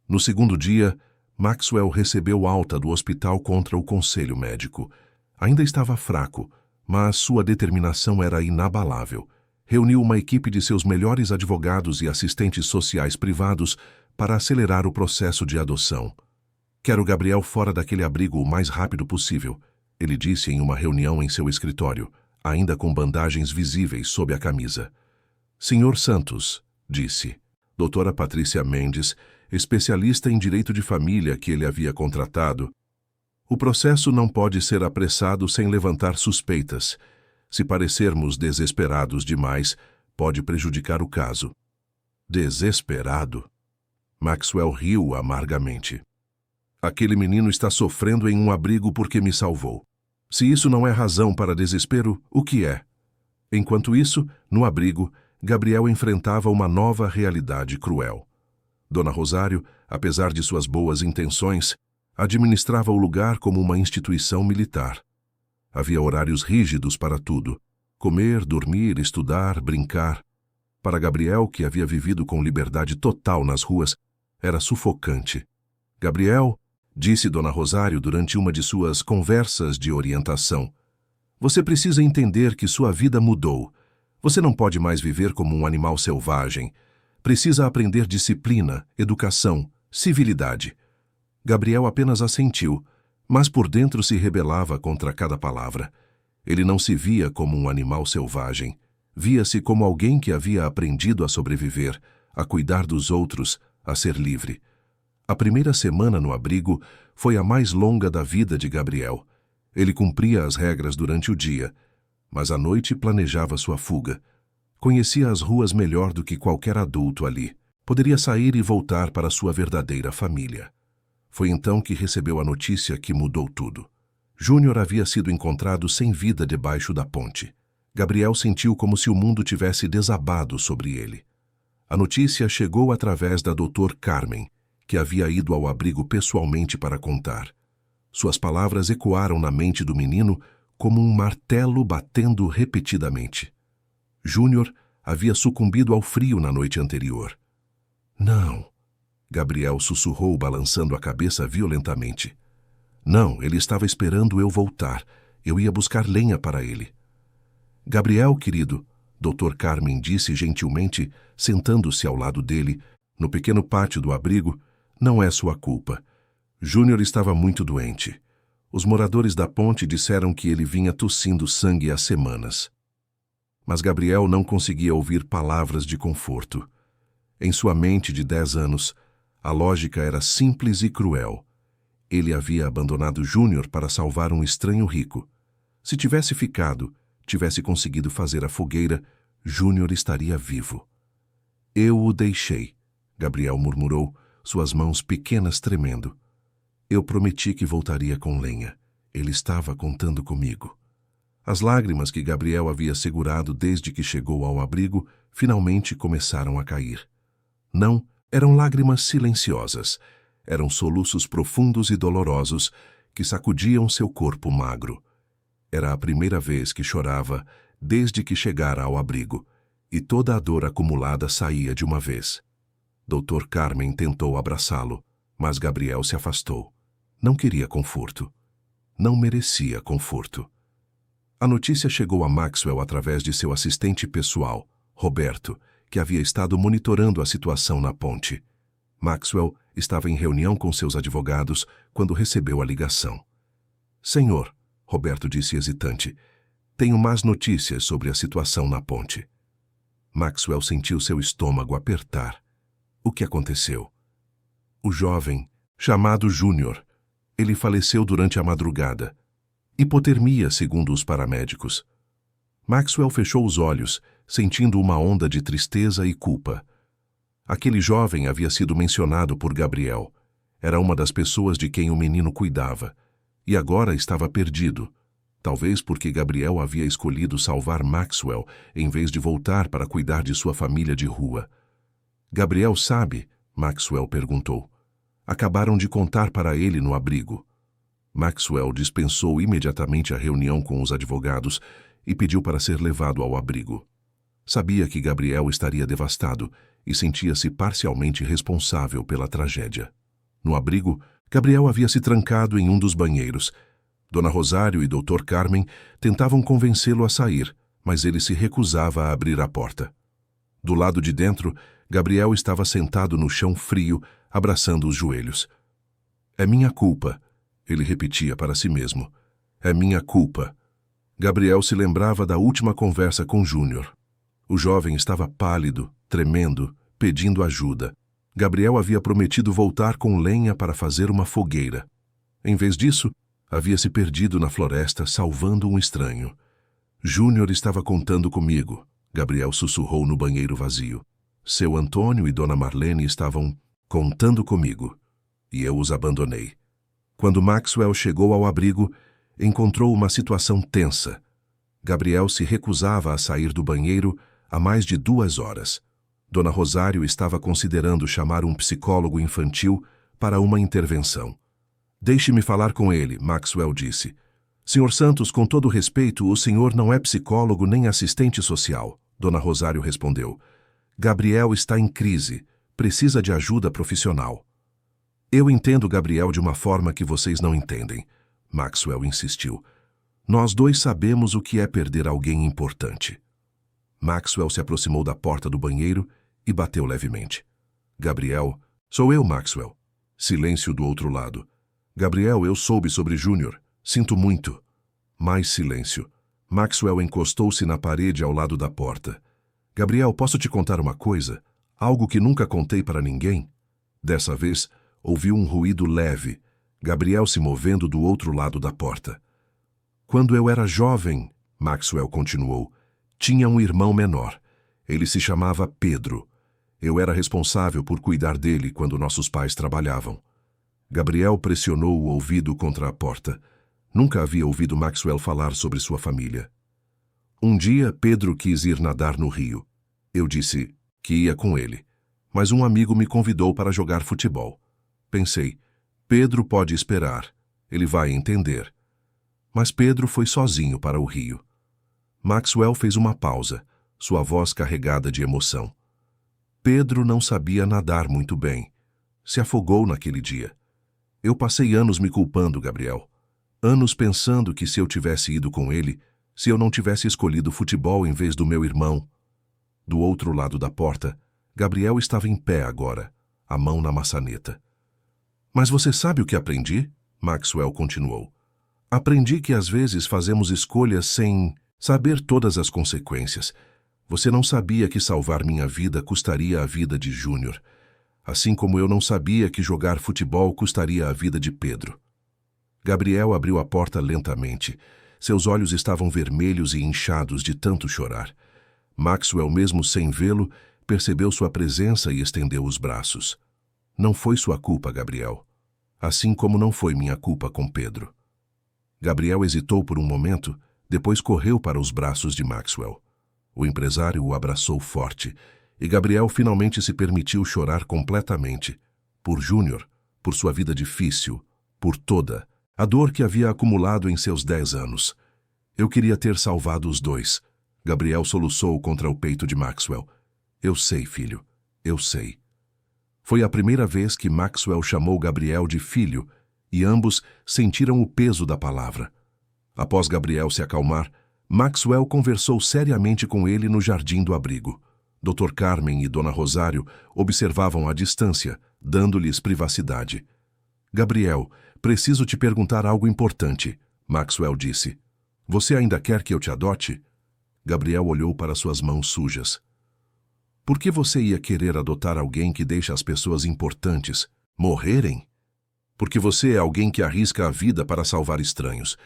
No segundo dia, Maxwell recebeu alta do hospital contra o conselho médico. Ainda estava fraco, mas sua determinação era inabalável. Reuniu uma equipe de seus melhores advogados e assistentes sociais privados para acelerar o processo de adoção. "Quero Gabriel fora daquele abrigo o mais rápido possível", ele disse em uma reunião em seu escritório, ainda com bandagens visíveis sob a camisa. "Senhor Santos", disse. Doutora Patrícia Mendes, especialista em direito de família que ele havia contratado, "o processo não pode ser apressado sem levantar suspeitas. Se parecermos desesperados demais, pode prejudicar o caso." "Desesperado?" Maxwell riu amargamente. "Aquele menino está sofrendo em um abrigo porque me salvou. Se isso não é razão para desespero, o que é?" Enquanto isso, no abrigo, Gabriel enfrentava uma nova realidade cruel. Dona Rosário, apesar de suas boas intenções, administrava o lugar como uma instituição militar. Havia horários rígidos para tudo: comer, dormir, estudar, brincar. Para Gabriel, que havia vivido com liberdade total nas ruas, era sufocante. "Gabriel", disse Dona Rosário durante uma de suas conversas de orientação, "você precisa entender que sua vida mudou. Você não pode mais viver como um animal selvagem. Precisa aprender disciplina, educação, civilidade." Gabriel apenas assentiu, mas por dentro se rebelava contra cada palavra. Ele não se via como um animal selvagem. Via-se como alguém que havia aprendido a sobreviver, a cuidar dos outros, a ser livre. A primeira semana no abrigo foi a mais longa da vida de Gabriel. Ele cumpria as regras durante o dia, mas à noite planejava sua fuga. Conhecia as ruas melhor do que qualquer adulto ali. Poderia sair e voltar para sua verdadeira família. Foi então que recebeu a notícia que mudou tudo. Júnior havia sido encontrado sem vida debaixo da ponte. Gabriel sentiu como se o mundo tivesse desabado sobre ele. A notícia chegou através da Dr. Carmen, que havia ido ao abrigo pessoalmente para contar. Suas palavras ecoaram na mente do menino como um martelo batendo repetidamente. Júnior havia sucumbido ao frio na noite anterior. "Não", Gabriel sussurrou, balançando a cabeça violentamente. "Não, ele estava esperando eu voltar. Eu ia buscar lenha para ele." "Gabriel, querido", Dr. Carmen disse gentilmente, sentando-se ao lado dele, no pequeno pátio do abrigo, "não é sua culpa. Júnior estava muito doente. Os moradores da ponte disseram que ele vinha tossindo sangue há semanas." Mas Gabriel não conseguia ouvir palavras de conforto. Em sua mente de 10 anos, a lógica era simples e cruel. Ele havia abandonado Júnior para salvar um estranho rico. Se tivesse ficado, tivesse conseguido fazer a fogueira, Júnior estaria vivo. "Eu o deixei", Gabriel murmurou, suas mãos pequenas tremendo. Eu prometi que voltaria com lenha. Ele estava contando comigo. As lágrimas que Gabriel havia segurado desde que chegou ao abrigo finalmente começaram a cair. Não, eram lágrimas silenciosas. Eram soluços profundos e dolorosos que sacudiam seu corpo magro. Era a primeira vez que chorava desde que chegara ao abrigo, e toda a dor acumulada saía de uma vez. Dr. Carmen tentou abraçá-lo, mas Gabriel se afastou. Não queria conforto. Não merecia conforto. A notícia chegou a Maxwell através de seu assistente pessoal, Roberto, que havia estado monitorando a situação na ponte. Maxwell estava em reunião com seus advogados quando recebeu a ligação. Senhor, Roberto disse hesitante, tenho más notícias sobre a situação na ponte. Maxwell sentiu seu estômago apertar. O que aconteceu? O jovem, chamado Júnior, ele faleceu durante a madrugada. Hipotermia, segundo os paramédicos. Maxwell fechou os olhos, sentindo uma onda de tristeza e culpa. Aquele jovem havia sido mencionado por Gabriel. Era uma das pessoas de quem o menino cuidava. E agora estava perdido. Talvez porque Gabriel havia escolhido salvar Maxwell em vez de voltar para cuidar de sua família de rua. Gabriel sabe? Maxwell perguntou. Acabaram de contar para ele no abrigo. Maxwell dispensou imediatamente a reunião com os advogados e pediu para ser levado ao abrigo. Sabia que Gabriel estaria devastado e sentia-se parcialmente responsável pela tragédia. No abrigo, Gabriel havia se trancado em um dos banheiros. Dona Rosário e Dr. Carmen tentavam convencê-lo a sair, mas ele se recusava a abrir a porta. Do lado de dentro, Gabriel estava sentado no chão frio, abraçando os joelhos. É minha culpa, ele repetia para si mesmo. É minha culpa. Gabriel se lembrava da última conversa com Júnior. O jovem estava pálido, tremendo, pedindo ajuda. Gabriel havia prometido voltar com lenha para fazer uma fogueira. Em vez disso, havia se perdido na floresta salvando um estranho. Júnior estava contando comigo, Gabriel sussurrou no banheiro vazio. Seu Antônio e Dona Marlene estavam contando comigo, e eu os abandonei. Quando Maxwell chegou ao abrigo, encontrou uma situação tensa. Gabriel se recusava a sair do banheiro há mais de 2 horas. Dona Rosário estava considerando chamar um psicólogo infantil para uma intervenção. Deixe-me falar com ele, Maxwell disse. Senhor Santos, com todo respeito, o senhor não é psicólogo nem assistente social, Dona Rosário respondeu. Gabriel está em crise, precisa de ajuda profissional. Eu entendo Gabriel de uma forma que vocês não entendem, Maxwell insistiu. Nós dois sabemos o que é perder alguém importante. Maxwell se aproximou da porta do banheiro e bateu levemente. Gabriel, sou eu, Maxwell. Silêncio do outro lado. Gabriel, eu soube sobre Júnior. Sinto muito. Mais silêncio. Maxwell encostou-se na parede ao lado da porta. Gabriel, posso te contar uma coisa? Algo que nunca contei para ninguém? Dessa vez, ouviu um ruído leve. Gabriel se movendo do outro lado da porta. Quando eu era jovem, Maxwell continuou, tinha um irmão menor. Ele se chamava Pedro. Eu era responsável por cuidar dele quando nossos pais trabalhavam. Gabriel pressionou o ouvido contra a porta. Nunca havia ouvido Maxwell falar sobre sua família. Um dia, Pedro quis ir nadar no rio. Eu disse que ia com ele, mas um amigo me convidou para jogar futebol. Pensei, Pedro pode esperar, ele vai entender. Mas Pedro foi sozinho para o rio. Maxwell fez uma pausa, sua voz carregada de emoção. Pedro não sabia nadar muito bem. Se afogou naquele dia. Eu passei anos me culpando, Gabriel. Anos pensando que se eu tivesse ido com ele, se eu não tivesse escolhido futebol em vez do meu irmão. Do outro lado da porta, Gabriel estava em pé agora, a mão na maçaneta. Mas você sabe o que aprendi? Maxwell continuou. Aprendi que às vezes fazemos escolhas sem saber todas as consequências. Você não sabia que salvar minha vida custaria a vida de Júnior, assim como eu não sabia que jogar futebol custaria a vida de Pedro. Gabriel abriu a porta lentamente. Seus olhos estavam vermelhos e inchados de tanto chorar. Maxwell, mesmo sem vê-lo, percebeu sua presença e estendeu os braços. Não foi sua culpa, Gabriel. Assim como não foi minha culpa com Pedro. Gabriel hesitou por um momento, depois correu para os braços de Maxwell. O empresário o abraçou forte, e Gabriel finalmente se permitiu chorar completamente. Por Júnior, por sua vida difícil, por toda a dor que havia acumulado em seus 10 anos. Eu queria ter salvado os dois. Gabriel soluçou contra o peito de Maxwell. Eu sei, filho, eu sei. Foi a primeira vez que Maxwell chamou Gabriel de filho, e ambos sentiram o peso da palavra. Após Gabriel se acalmar, Maxwell conversou seriamente com ele no jardim do abrigo. Dr. Carmen e Dona Rosário observavam à distância, dando-lhes privacidade. Gabriel, preciso te perguntar algo importante, Maxwell disse. Você ainda quer que eu te adote? Gabriel olhou para suas mãos sujas. Por que você ia querer adotar alguém que deixa as pessoas importantes morrerem? Porque você é alguém que arrisca a vida para salvar estranhos.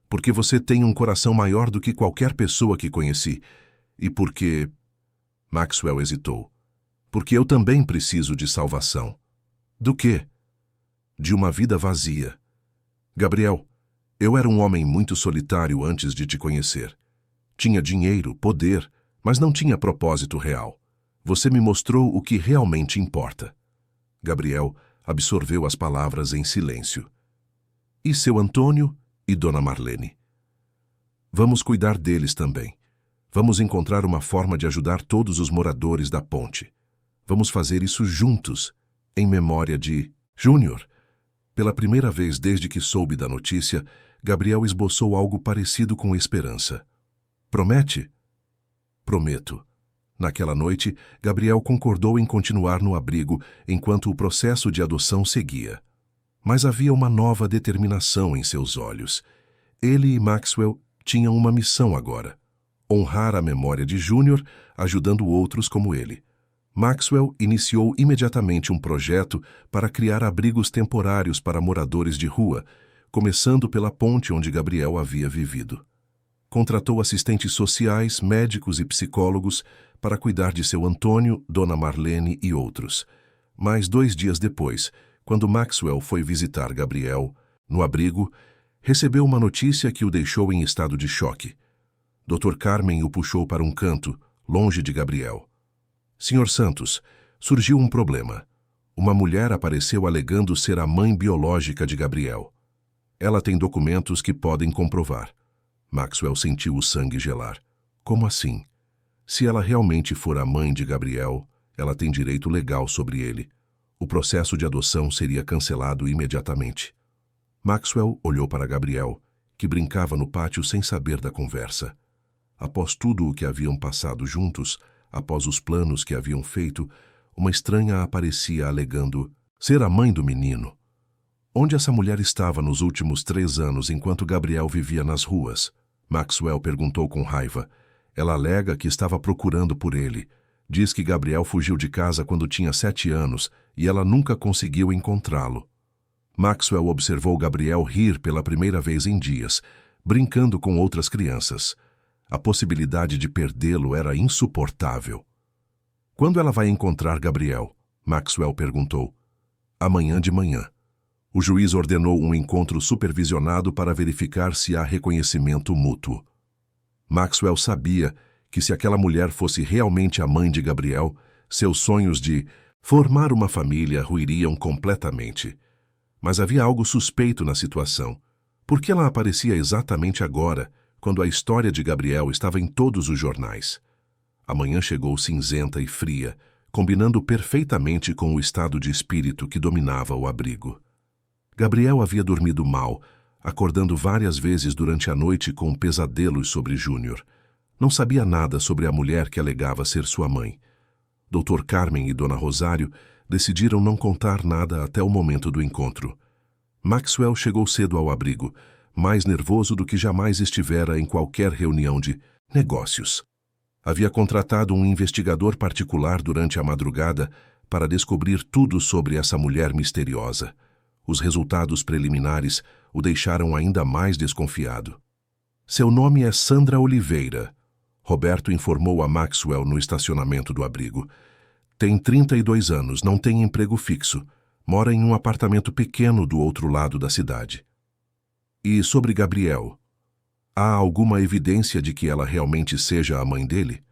Porque você tem um coração maior do que qualquer pessoa que conheci. E porque... Maxwell hesitou. Porque eu também preciso de salvação. Do quê? De uma vida vazia. Gabriel, eu era um homem muito solitário antes de te conhecer. Tinha dinheiro, poder, mas não tinha propósito real. Você me mostrou o que realmente importa. Gabriel absorveu as palavras em silêncio. E seu Antônio e Dona Marlene? Vamos cuidar deles também. Vamos encontrar uma forma de ajudar todos os moradores da ponte. Vamos fazer isso juntos, em memória de Júnior. Pela primeira vez desde que soube da notícia, Gabriel esboçou algo parecido com esperança. Promete? Prometo. Naquela noite, Gabriel concordou em continuar no abrigo enquanto o processo de adoção seguia. Mas havia uma nova determinação em seus olhos. Ele e Maxwell tinham uma missão agora: honrar a memória de Júnior, ajudando outros como ele. Maxwell iniciou imediatamente um projeto para criar abrigos temporários para moradores de rua, começando pela ponte onde Gabriel havia vivido. Contratou assistentes sociais, médicos e psicólogos para cuidar de seu Antônio, Dona Marlene e outros. Mas 2 dias depois, quando Maxwell foi visitar Gabriel, no abrigo, recebeu uma notícia que o deixou em estado de choque. Dr. Carmen o puxou para um canto, longe de Gabriel. Sr. Santos, surgiu um problema. Uma mulher apareceu alegando ser a mãe biológica de Gabriel. Ela tem documentos que podem comprovar. Maxwell sentiu o sangue gelar. Como assim? Se ela realmente for a mãe de Gabriel, ela tem direito legal sobre ele. O processo de adoção seria cancelado imediatamente. Maxwell olhou para Gabriel, que brincava no pátio sem saber da conversa. Após tudo o que haviam passado juntos, após os planos que haviam feito, uma estranha aparecia alegando ser a mãe do menino. Onde essa mulher estava nos últimos 3 anos enquanto Gabriel vivia nas ruas? Maxwell perguntou com raiva. Ela alega que estava procurando por ele. Diz que Gabriel fugiu de casa quando tinha 7 anos e ela nunca conseguiu encontrá-lo. Maxwell observou Gabriel rir pela primeira vez em dias, brincando com outras crianças. A possibilidade de perdê-lo era insuportável. Quando ela vai encontrar Gabriel? Maxwell perguntou. Amanhã de manhã. O juiz ordenou um encontro supervisionado para verificar se há reconhecimento mútuo. Maxwell sabia que se aquela mulher fosse realmente a mãe de Gabriel, seus sonhos de formar uma família ruiriam completamente. Mas havia algo suspeito na situação. Por que ela aparecia exatamente agora, quando a história de Gabriel estava em todos os jornais? A manhã chegou cinzenta e fria, combinando perfeitamente com o estado de espírito que dominava o abrigo. Gabriel havia dormido mal, acordando várias vezes durante a noite com pesadelos sobre Júnior. Não sabia nada sobre a mulher que alegava ser sua mãe. Dr. Carmen e Dona Rosário decidiram não contar nada até o momento do encontro. Maxwell chegou cedo ao abrigo, mais nervoso do que jamais estivera em qualquer reunião de negócios. Havia contratado um investigador particular durante a madrugada para descobrir tudo sobre essa mulher misteriosa. Os resultados preliminares o deixaram ainda mais desconfiado. Seu nome é Sandra Oliveira, Roberto informou a Maxwell no estacionamento do abrigo. Tem 32 anos, não tem emprego fixo, Mora em um apartamento pequeno do outro lado da cidade. E sobre Gabriel, há alguma evidência de que ela realmente seja a mãe dele?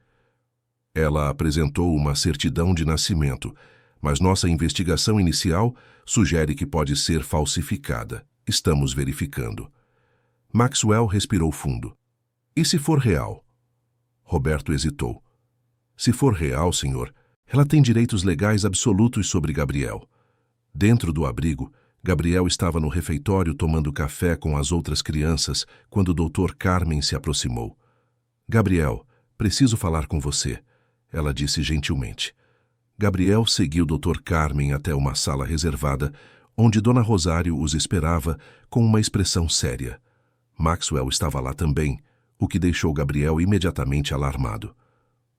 Ela apresentou uma certidão de nascimento, mas nossa investigação inicial sugere que pode ser falsificada. Estamos verificando. Maxwell respirou fundo. E se for real? Roberto hesitou. Se for real, senhor, ela tem direitos legais absolutos sobre Gabriel. Dentro do abrigo, Gabriel estava no refeitório tomando café com as outras crianças quando o Dr. Carmen se aproximou. Gabriel, preciso falar com você, ela disse gentilmente. Gabriel seguiu o Dr. Carmen até uma sala reservada, onde Dona Rosário os esperava com uma expressão séria. Maxwell estava lá também, o que deixou Gabriel imediatamente alarmado.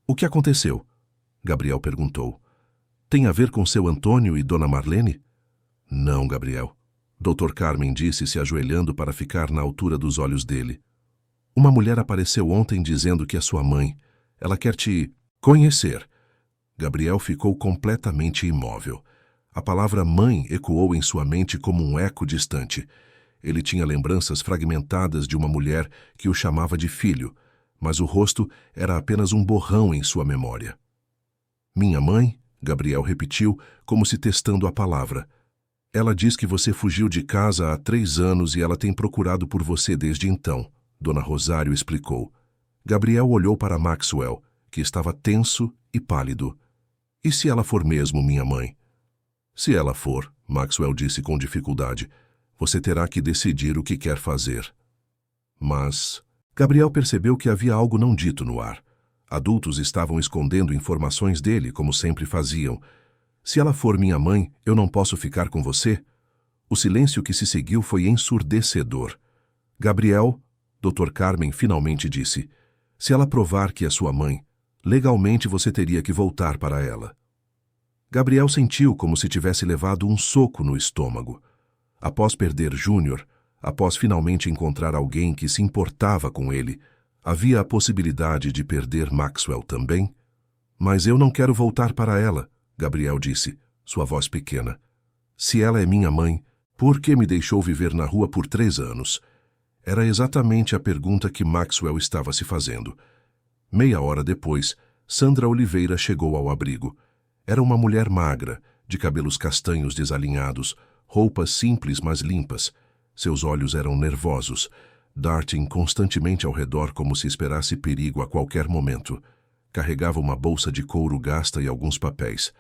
O que aconteceu? Gabriel perguntou. Tem a ver com seu Antônio e Dona Marlene? Não, Gabriel. Dr. Carmen disse, se ajoelhando para ficar na altura dos olhos dele. Uma mulher apareceu ontem dizendo que é sua mãe. Ela quer te conhecer. Gabriel ficou completamente imóvel. A palavra mãe ecoou em sua mente como um eco distante. Ele tinha lembranças fragmentadas de uma mulher que o chamava de filho, mas o rosto era apenas um borrão em sua memória. Minha mãe? Gabriel repetiu, como se testando a palavra. Ela diz que você fugiu de casa há 3 anos e ela tem procurado por você desde então, Dona Rosário explicou. Gabriel olhou para Maxwell, que estava tenso e pálido. E se ela for mesmo minha mãe? Se ela for, Maxwell disse com dificuldade, você terá que decidir o que quer fazer. Mas Gabriel percebeu que havia algo não dito no ar. Adultos estavam escondendo informações dele, como sempre faziam. Se ela for minha mãe, eu não posso ficar com você? O silêncio que se seguiu foi ensurdecedor. Gabriel, Dr. Carmen finalmente disse, se ela provar que é sua mãe, legalmente você teria que voltar para ela. Gabriel sentiu como se tivesse levado um soco no estômago. Após perder Júnior, após finalmente encontrar alguém que se importava com ele, havia a possibilidade de perder Maxwell também? Mas eu não quero voltar para ela, Gabriel disse, sua voz pequena. Se ela é minha mãe, por que me deixou viver na rua por 3 anos? Era exatamente a pergunta que Maxwell estava se fazendo. Meia hora depois, Sandra Oliveira chegou ao abrigo. Era uma mulher magra, de cabelos castanhos desalinhados, roupas simples mas limpas. Seus olhos eram nervosos, darting constantemente ao redor como se esperasse perigo a qualquer momento. Carregava uma bolsa de couro gasta e alguns papéis.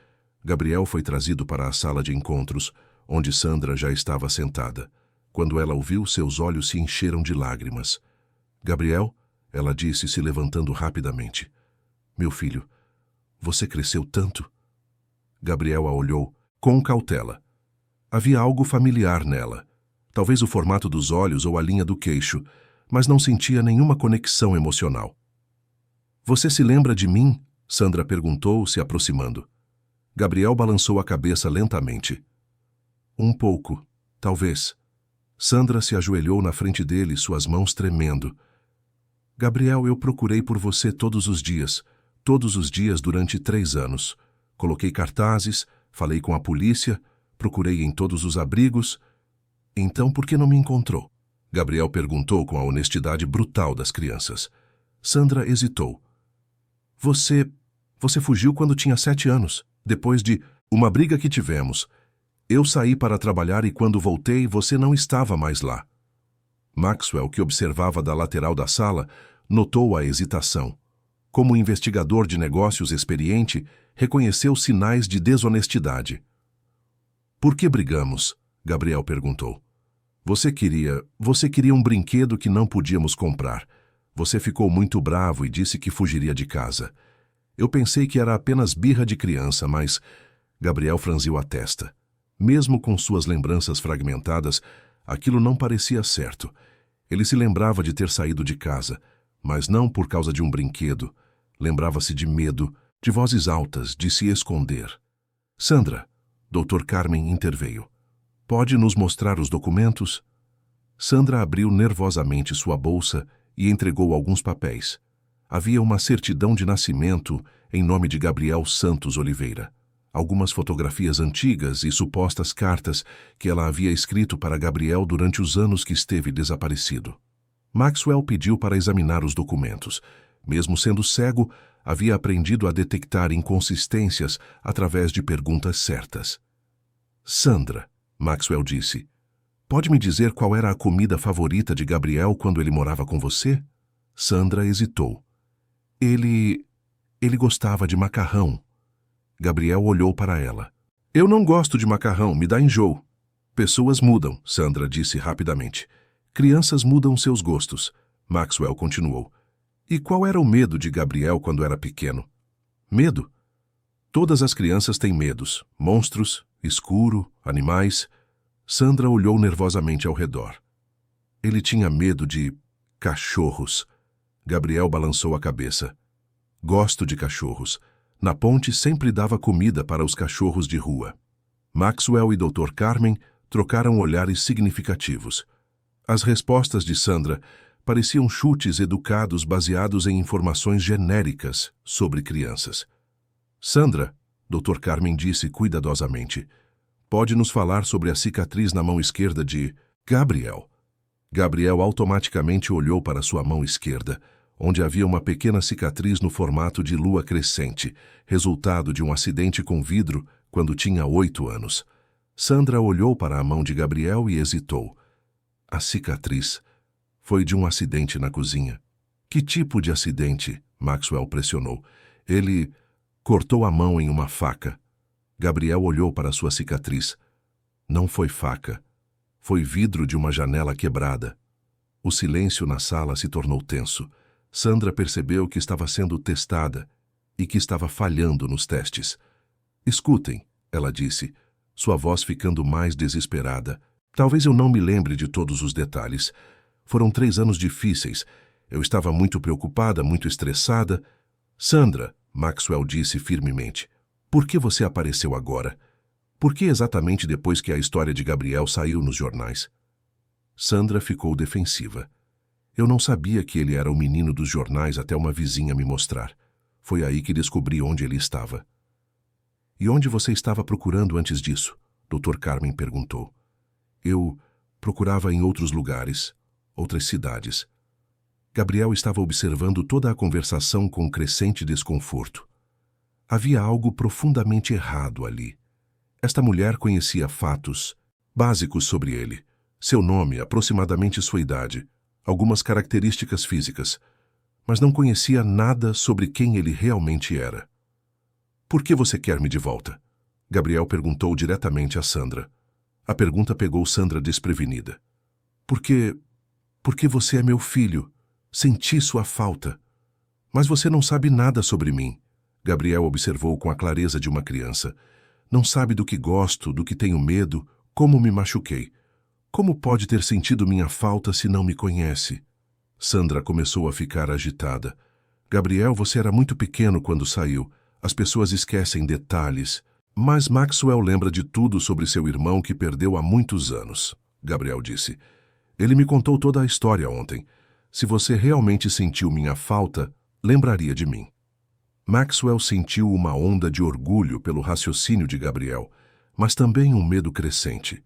Gabriel foi trazido para a sala de encontros, onde Sandra já estava sentada. Quando ela o viu, seus olhos se encheram de lágrimas. Gabriel, ela disse, se levantando rapidamente. Meu filho, você cresceu tanto? Gabriel a olhou, com cautela. Havia algo familiar nela. Talvez o formato dos olhos ou a linha do queixo, mas não sentia nenhuma conexão emocional. Você se lembra de mim? Sandra perguntou, se aproximando. Gabriel balançou a cabeça lentamente. Um pouco, talvez. Sandra se ajoelhou na frente dele, suas mãos tremendo. Gabriel, eu procurei por você todos os dias durante 3 anos. Coloquei cartazes, falei com a polícia, procurei em todos os abrigos. Então, por que não me encontrou? Gabriel perguntou com a honestidade brutal das crianças. Sandra hesitou. Você fugiu quando tinha 7 anos, depois de uma briga que tivemos. Eu saí para trabalhar e quando voltei, você não estava mais lá. Maxwell, que observava da lateral da sala, notou a hesitação. Como investigador de negócios experiente, reconheceu sinais de desonestidade. Por que brigamos? Gabriel perguntou. Você queria um brinquedo que não podíamos comprar. Você ficou muito bravo e disse que fugiria de casa. Eu pensei que era apenas birra de criança, mas... Gabriel franziu a testa. Mesmo com suas lembranças fragmentadas, aquilo não parecia certo. Ele se lembrava de ter saído de casa, mas não por causa de um brinquedo. Lembrava-se de medo, de vozes altas, de se esconder. Sandra, Dr. Carmen interveio. Pode nos mostrar os documentos? Sandra abriu nervosamente sua bolsa e entregou alguns papéis. Havia uma certidão de nascimento em nome de Gabriel Santos Oliveira. algumas fotografias antigas e supostas cartas que ela havia escrito para Gabriel durante os anos que esteve desaparecido. Maxwell pediu para examinar os documentos. Mesmo sendo cego, havia aprendido a detectar inconsistências através de perguntas certas. Sandra, Maxwell disse, pode me dizer qual era a comida favorita de Gabriel quando ele morava com você? Sandra hesitou. Ele gostava de macarrão. Gabriel olhou para ela. Eu não gosto de macarrão, me dá enjoo. Pessoas mudam, Sandra disse rapidamente. Crianças mudam seus gostos. Maxwell continuou. E qual era o medo de Gabriel quando era pequeno? Medo? Todas as crianças têm medos. Monstros, escuro, animais. Sandra olhou nervosamente ao redor. Ele tinha medo de cachorros. Gabriel balançou a cabeça. Gosto de cachorros. Na ponte sempre dava comida para os cachorros de rua. Maxwell e Dr. Carmen trocaram olhares significativos. As respostas de Sandra pareciam chutes educados baseados em informações genéricas sobre crianças. Sandra, Dr. Carmen disse cuidadosamente, pode nos falar sobre a cicatriz na mão esquerda de Gabriel? Gabriel automaticamente olhou para sua mão esquerda, onde havia uma pequena cicatriz no formato de lua crescente, resultado de um acidente com vidro quando tinha 8 anos. Sandra olhou para a mão de Gabriel e hesitou. A cicatriz foi de um acidente na cozinha. Que tipo de acidente? Maxwell pressionou. Ele cortou a mão em uma faca. Gabriel olhou para sua cicatriz. Não foi faca. Foi vidro de uma janela quebrada. O silêncio na sala se tornou tenso. Sandra percebeu que estava sendo testada e que estava falhando nos testes. Escutem, ela disse, sua voz ficando mais desesperada. Talvez eu não me lembre de todos os detalhes. Foram 3 anos difíceis. Eu estava muito preocupada, muito estressada. Sandra, Maxwell disse firmemente, por que você apareceu agora? Por que exatamente depois que a história de Gabriel saiu nos jornais? Sandra ficou defensiva. Eu não sabia que ele era o menino dos jornais até uma vizinha me mostrar. Foi aí que descobri onde ele estava. E onde você estava procurando antes disso? Dr. Carmen perguntou. Eu procurava em outros lugares, outras cidades. Gabriel estava observando toda a conversação com crescente desconforto. Havia algo profundamente errado ali. Esta mulher conhecia fatos básicos sobre ele. Seu nome, aproximadamente sua idade, algumas características físicas, mas não conhecia nada sobre quem ele realmente era. Por que você quer me de volta? Gabriel perguntou diretamente a Sandra. A pergunta pegou Sandra desprevenida. Porque você é meu filho. Senti sua falta. Mas você não sabe nada sobre mim. Gabriel observou com a clareza de uma criança. Não sabe do que gosto, do que tenho medo, como me machuquei. Como pode ter sentido minha falta se não me conhece? Sandra começou a ficar agitada. Gabriel, você era muito pequeno quando saiu. As pessoas esquecem detalhes. Mas Maxwell lembra de tudo sobre seu irmão que perdeu há muitos anos, Gabriel disse. Ele me contou toda a história ontem. Se você realmente sentiu minha falta, lembraria de mim. Maxwell sentiu uma onda de orgulho pelo raciocínio de Gabriel, mas também um medo crescente.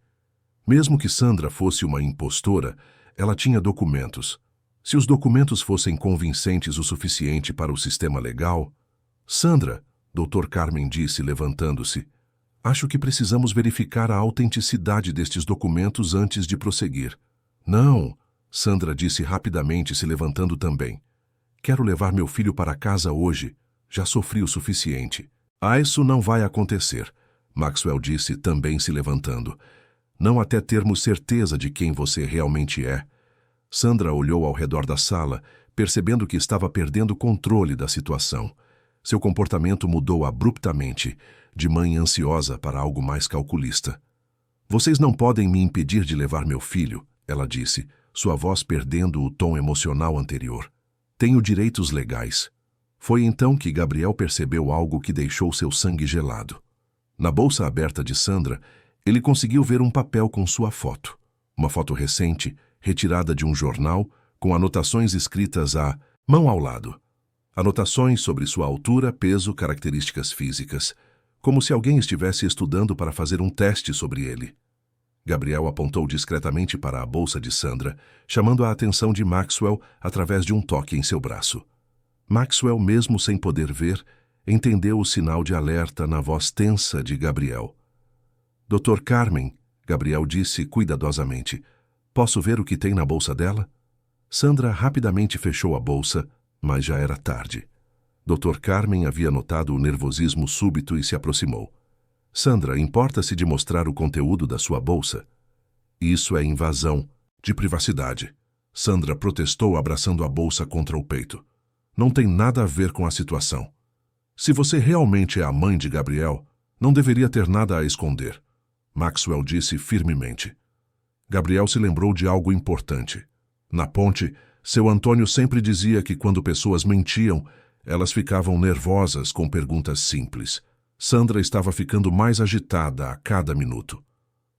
Mesmo que Sandra fosse uma impostora, ela tinha documentos. Se os documentos fossem convincentes o suficiente para o sistema legal... Sandra, Dr. Carmen disse, levantando-se, acho que precisamos verificar a autenticidade destes documentos antes de prosseguir. Não, Sandra disse rapidamente, se levantando também. Quero levar meu filho para casa hoje. Já sofri o suficiente. Isso não vai acontecer, Maxwell disse, também se levantando. Não até termos certeza de quem você realmente é. Sandra olhou ao redor da sala, percebendo que estava perdendo o controle da situação. Seu comportamento mudou abruptamente, de mãe ansiosa para algo mais calculista. Vocês não podem me impedir de levar meu filho, ela disse, sua voz perdendo o tom emocional anterior. Tenho direitos legais. Foi então que Gabriel percebeu algo que deixou seu sangue gelado. Na bolsa aberta de Sandra, ele conseguiu ver um papel com sua foto. Uma foto recente, retirada de um jornal, com anotações escritas à mão ao lado. Anotações sobre sua altura, peso, características físicas. como se alguém estivesse estudando para fazer um teste sobre ele. Gabriel apontou discretamente para a bolsa de Sandra, chamando a atenção de Maxwell através de um toque em seu braço. Maxwell, mesmo sem poder ver, entendeu o sinal de alerta na voz tensa de Gabriel. Dr. Carmen, Gabriel disse cuidadosamente, posso ver o que tem na bolsa dela? Sandra rapidamente fechou a bolsa, mas já era tarde. Dr. Carmen havia notado o nervosismo súbito e se aproximou. Sandra, importa-se de mostrar o conteúdo da sua bolsa? Isso é invasão de privacidade. Sandra protestou abraçando a bolsa contra o peito. Não tem nada a ver com a situação. Se você realmente é a mãe de Gabriel, não deveria ter nada a esconder. Maxwell disse firmemente. Gabriel se lembrou de algo importante. Na ponte, seu Antônio sempre dizia que quando pessoas mentiam, elas ficavam nervosas com perguntas simples. Sandra estava ficando mais agitada a cada minuto.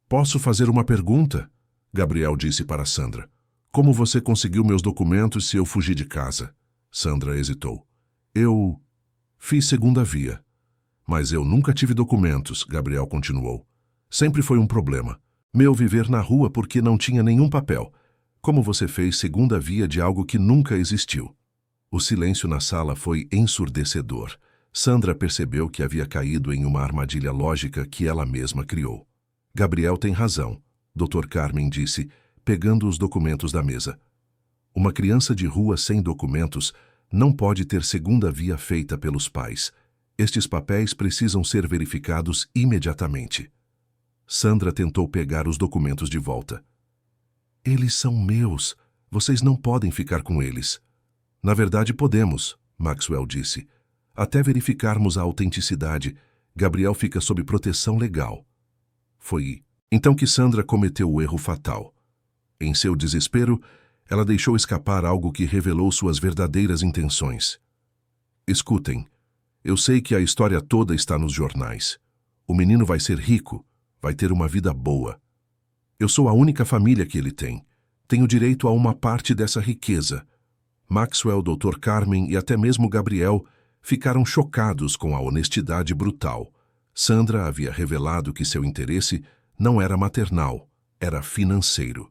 Posso fazer uma pergunta? Gabriel disse para Sandra. Como você conseguiu meus documentos se eu fugi de casa? Sandra hesitou. Eu fiz segunda via. Mas eu nunca tive documentos, Gabriel continuou. Sempre foi um problema. Meu viver na rua porque não tinha nenhum papel. Como você fez segunda via de algo que nunca existiu? O silêncio na sala foi ensurdecedor. Sandra percebeu que havia caído em uma armadilha lógica que ela mesma criou. Gabriel tem razão, Dr. Carmen disse, pegando os documentos da mesa. Uma criança de rua sem documentos não pode ter segunda via feita pelos pais. Estes papéis precisam ser verificados imediatamente. Sandra tentou pegar os documentos de volta. Eles são meus. Vocês não podem ficar com eles. Na verdade, podemos, Maxwell disse. Até verificarmos a autenticidade, Gabriel fica sob proteção legal. Foi então que Sandra cometeu o erro fatal. Em seu desespero, ela deixou escapar algo que revelou suas verdadeiras intenções. Escutem, eu sei que a história toda está nos jornais. O menino vai ser rico, vai ter uma vida boa. Eu sou a única família que ele tem. Tenho direito a uma parte dessa riqueza. Maxwell, Dr. Carmen e até mesmo Gabriel ficaram chocados com a honestidade brutal. Sandra havia revelado que seu interesse não era maternal, era financeiro.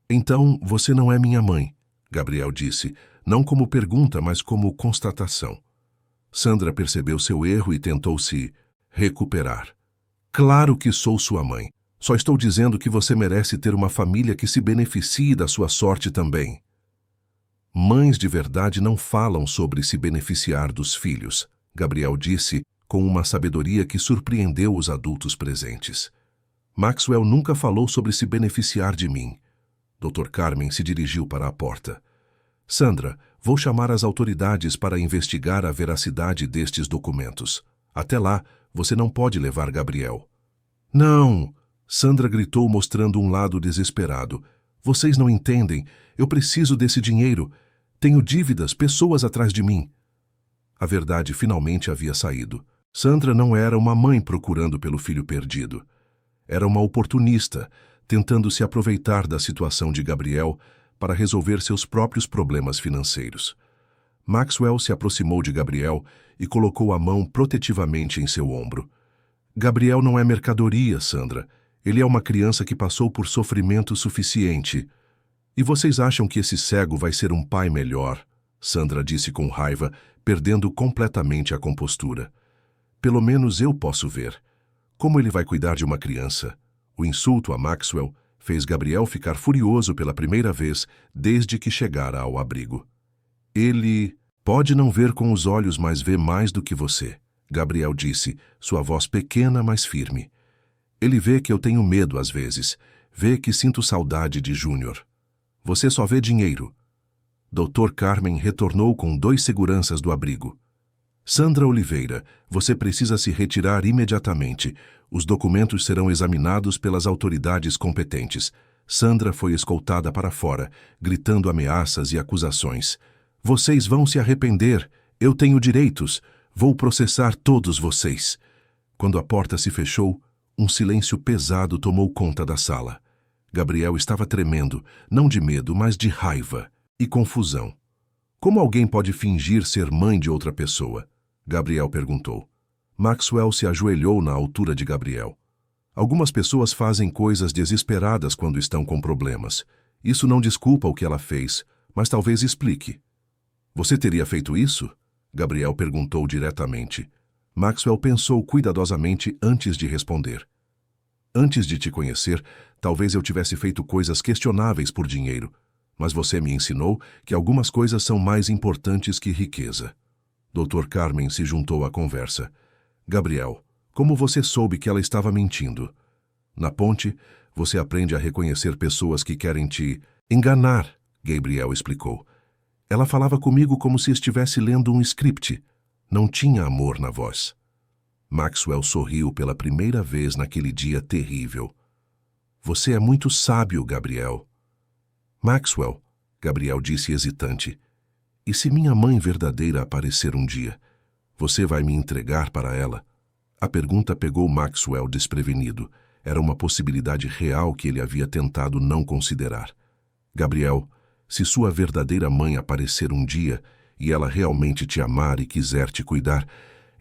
Então, você não é minha mãe, Gabriel disse, não como pergunta, mas como constatação. Sandra percebeu seu erro e tentou se recuperar. Claro que sou sua mãe. Só estou dizendo que você merece ter uma família que se beneficie da sua sorte também. Mães de verdade não falam sobre se beneficiar dos filhos, Gabriel disse com uma sabedoria que surpreendeu os adultos presentes. Maxwell nunca falou sobre se beneficiar de mim. Dr. Carmen se dirigiu para a porta. Sandra, vou chamar as autoridades para investigar a veracidade destes documentos. Até lá, você não pode levar Gabriel. Não! Sandra gritou mostrando um lado desesperado. Vocês não entendem. Eu preciso desse dinheiro. Tenho dívidas, pessoas atrás de mim. A verdade finalmente havia saído. Sandra não era uma mãe procurando pelo filho perdido. Era uma oportunista, tentando se aproveitar da situação de Gabriel para resolver seus próprios problemas financeiros. Maxwell se aproximou de Gabriel e colocou a mão protetivamente em seu ombro. Gabriel não é mercadoria, Sandra. Ele é uma criança que passou por sofrimento suficiente. E vocês acham que esse cego vai ser um pai melhor? Sandra disse com raiva, perdendo completamente a compostura. Pelo menos eu posso ver. Como ele vai cuidar de uma criança? O insulto a Maxwell fez Gabriel ficar furioso pela primeira vez desde que chegara ao abrigo. Ele pode não ver com os olhos, mas vê mais do que você, Gabriel disse, sua voz pequena, mas firme. Ele vê que eu tenho medo às vezes, vê que sinto saudade de Júnior. Você só vê dinheiro. Dr. Carmen retornou com 2 seguranças do abrigo. Sandra Oliveira, você precisa se retirar imediatamente. Os documentos serão examinados pelas autoridades competentes. Sandra foi escoltada para fora, gritando ameaças e acusações. Vocês vão se arrepender. Eu tenho direitos. Vou processar todos vocês. Quando a porta se fechou, um silêncio pesado tomou conta da sala. Gabriel estava tremendo, não de medo, mas de raiva e confusão. Como alguém pode fingir ser mãe de outra pessoa? Gabriel perguntou. Maxwell se ajoelhou na altura de Gabriel. Algumas pessoas fazem coisas desesperadas quando estão com problemas. Isso não desculpa o que ela fez, mas talvez explique. Você teria feito isso? Gabriel perguntou diretamente. Maxwell pensou cuidadosamente antes de responder. Antes de te conhecer, talvez eu tivesse feito coisas questionáveis por dinheiro, mas você me ensinou que algumas coisas são mais importantes que riqueza. Dr. Carmen se juntou à conversa. Gabriel, como você soube que ela estava mentindo? Na ponte, você aprende a reconhecer pessoas que querem te enganar, Gabriel explicou. Ela falava comigo como se estivesse lendo um script. Não tinha amor na voz. Maxwell sorriu pela primeira vez naquele dia terrível. Você é muito sábio, Gabriel. Maxwell, Gabriel disse hesitante. E se minha mãe verdadeira aparecer um dia? Você vai me entregar para ela? A pergunta pegou Maxwell desprevenido. Era uma possibilidade real que ele havia tentado não considerar. Gabriel, se sua verdadeira mãe aparecer um dia e ela realmente te amar e quiser te cuidar,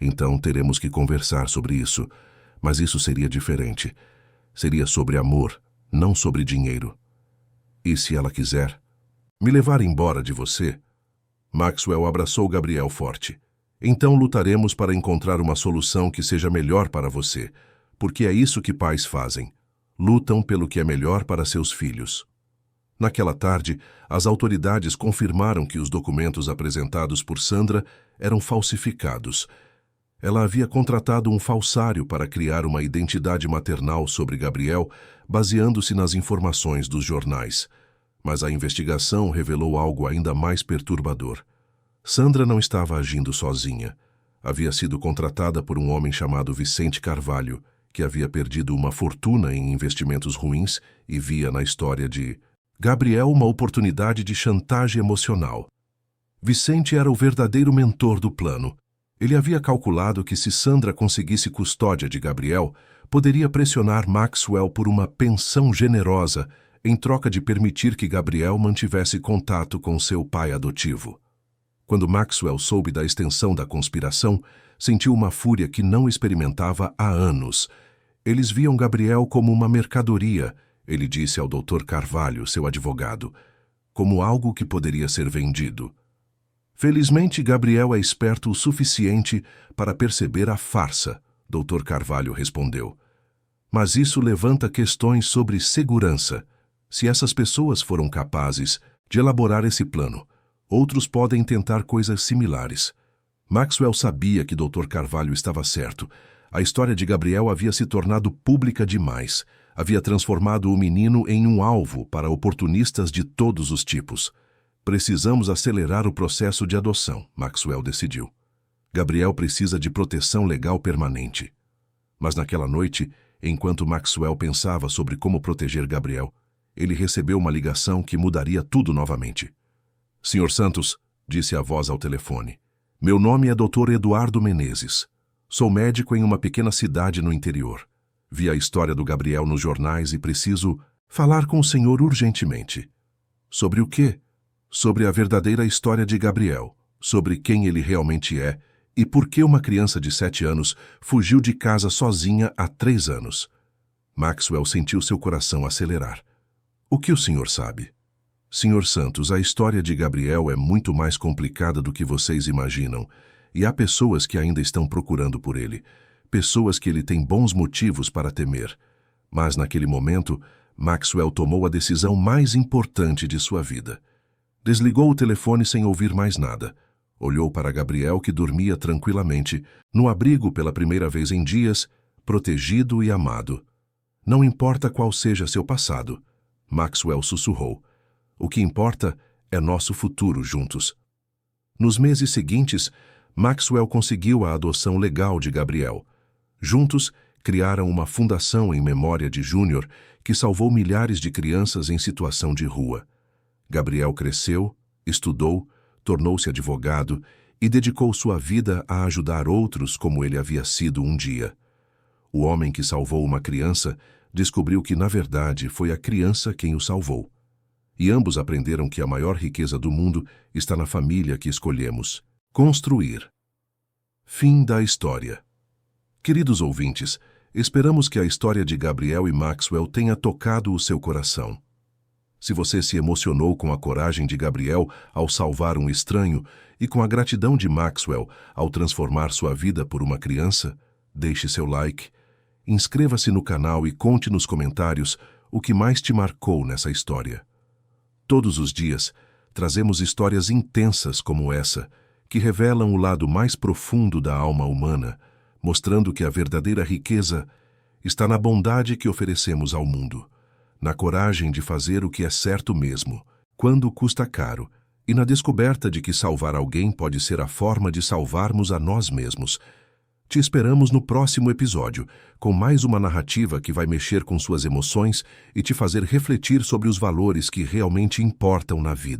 então teremos que conversar sobre isso. Mas isso seria diferente. Seria sobre amor, não sobre dinheiro. E se ela quiser me levar embora de você? Maxwell abraçou Gabriel forte. Então lutaremos para encontrar uma solução que seja melhor para você, porque é isso que pais fazem. Lutam pelo que é melhor para seus filhos. Naquela tarde, as autoridades confirmaram que os documentos apresentados por Sandra eram falsificados. Ela havia contratado um falsário para criar uma identidade maternal sobre Gabriel, baseando-se nas informações dos jornais. Mas a investigação revelou algo ainda mais perturbador. Sandra não estava agindo sozinha. Havia sido contratada por um homem chamado Vicente Carvalho, que havia perdido uma fortuna em investimentos ruins e via na história de Gabriel uma oportunidade de chantagem emocional. Vicente era o verdadeiro mentor do plano. Ele havia calculado que se Sandra conseguisse custódia de Gabriel, poderia pressionar Maxwell por uma pensão generosa em troca de permitir que Gabriel mantivesse contato com seu pai adotivo. Quando Maxwell soube da extensão da conspiração, sentiu uma fúria que não experimentava há anos. Eles viam Gabriel como uma mercadoria, ele disse ao Dr. Carvalho, seu advogado, como algo que poderia ser vendido. Felizmente, Gabriel é esperto o suficiente para perceber a farsa, Dr. Carvalho respondeu. Mas isso levanta questões sobre segurança. Se essas pessoas foram capazes de elaborar esse plano, outros podem tentar coisas similares. Maxwell sabia que Dr. Carvalho estava certo. A história de Gabriel havia se tornado pública demais. Havia transformado o menino em um alvo para oportunistas de todos os tipos. Precisamos acelerar o processo de adoção, Maxwell decidiu. Gabriel precisa de proteção legal permanente. Mas naquela noite, enquanto Maxwell pensava sobre como proteger Gabriel, ele recebeu uma ligação que mudaria tudo novamente. Sr. Santos, disse a voz ao telefone, meu nome é Dr. Eduardo Menezes. Sou médico em uma pequena cidade no interior. Vi a história do Gabriel nos jornais e preciso falar com o senhor urgentemente. Sobre o quê? Sobre a verdadeira história de Gabriel, sobre quem ele realmente é e por que uma criança de 7 anos fugiu de casa sozinha há 3 anos. Maxwell sentiu seu coração acelerar. O que o senhor sabe? Sr. Santos, a história de Gabriel é muito mais complicada do que vocês imaginam, e há pessoas que ainda estão procurando por ele, pessoas que ele tem bons motivos para temer. Mas naquele momento, Maxwell tomou a decisão mais importante de sua vida. Desligou o telefone sem ouvir mais nada. Olhou para Gabriel, que dormia tranquilamente, no abrigo pela primeira vez em dias, protegido e amado. Não importa qual seja seu passado, Maxwell sussurrou. O que importa é nosso futuro juntos. Nos meses seguintes, Maxwell conseguiu a adoção legal de Gabriel. Juntos, criaram uma fundação em memória de Júnior que salvou milhares de crianças em situação de rua. Gabriel cresceu, estudou, tornou-se advogado e dedicou sua vida a ajudar outros como ele havia sido um dia. O homem que salvou uma criança descobriu que, na verdade, foi a criança quem o salvou. E ambos aprenderam que a maior riqueza do mundo está na família que escolhemos construir. Fim da história. Queridos ouvintes, esperamos que a história de Gabriel e Maxwell tenha tocado o seu coração. Se você se emocionou com a coragem de Gabriel ao salvar um estranho e com a gratidão de Maxwell ao transformar sua vida por uma criança, deixe seu like, inscreva-se no canal e conte nos comentários o que mais te marcou nessa história. Todos os dias, trazemos histórias intensas como essa, que revelam o lado mais profundo da alma humana, mostrando que a verdadeira riqueza está na bondade que oferecemos ao mundo, na coragem de fazer o que é certo mesmo, quando custa caro, e na descoberta de que salvar alguém pode ser a forma de salvarmos a nós mesmos. Te esperamos no próximo episódio, com mais uma narrativa que vai mexer com suas emoções e te fazer refletir sobre os valores que realmente importam na vida.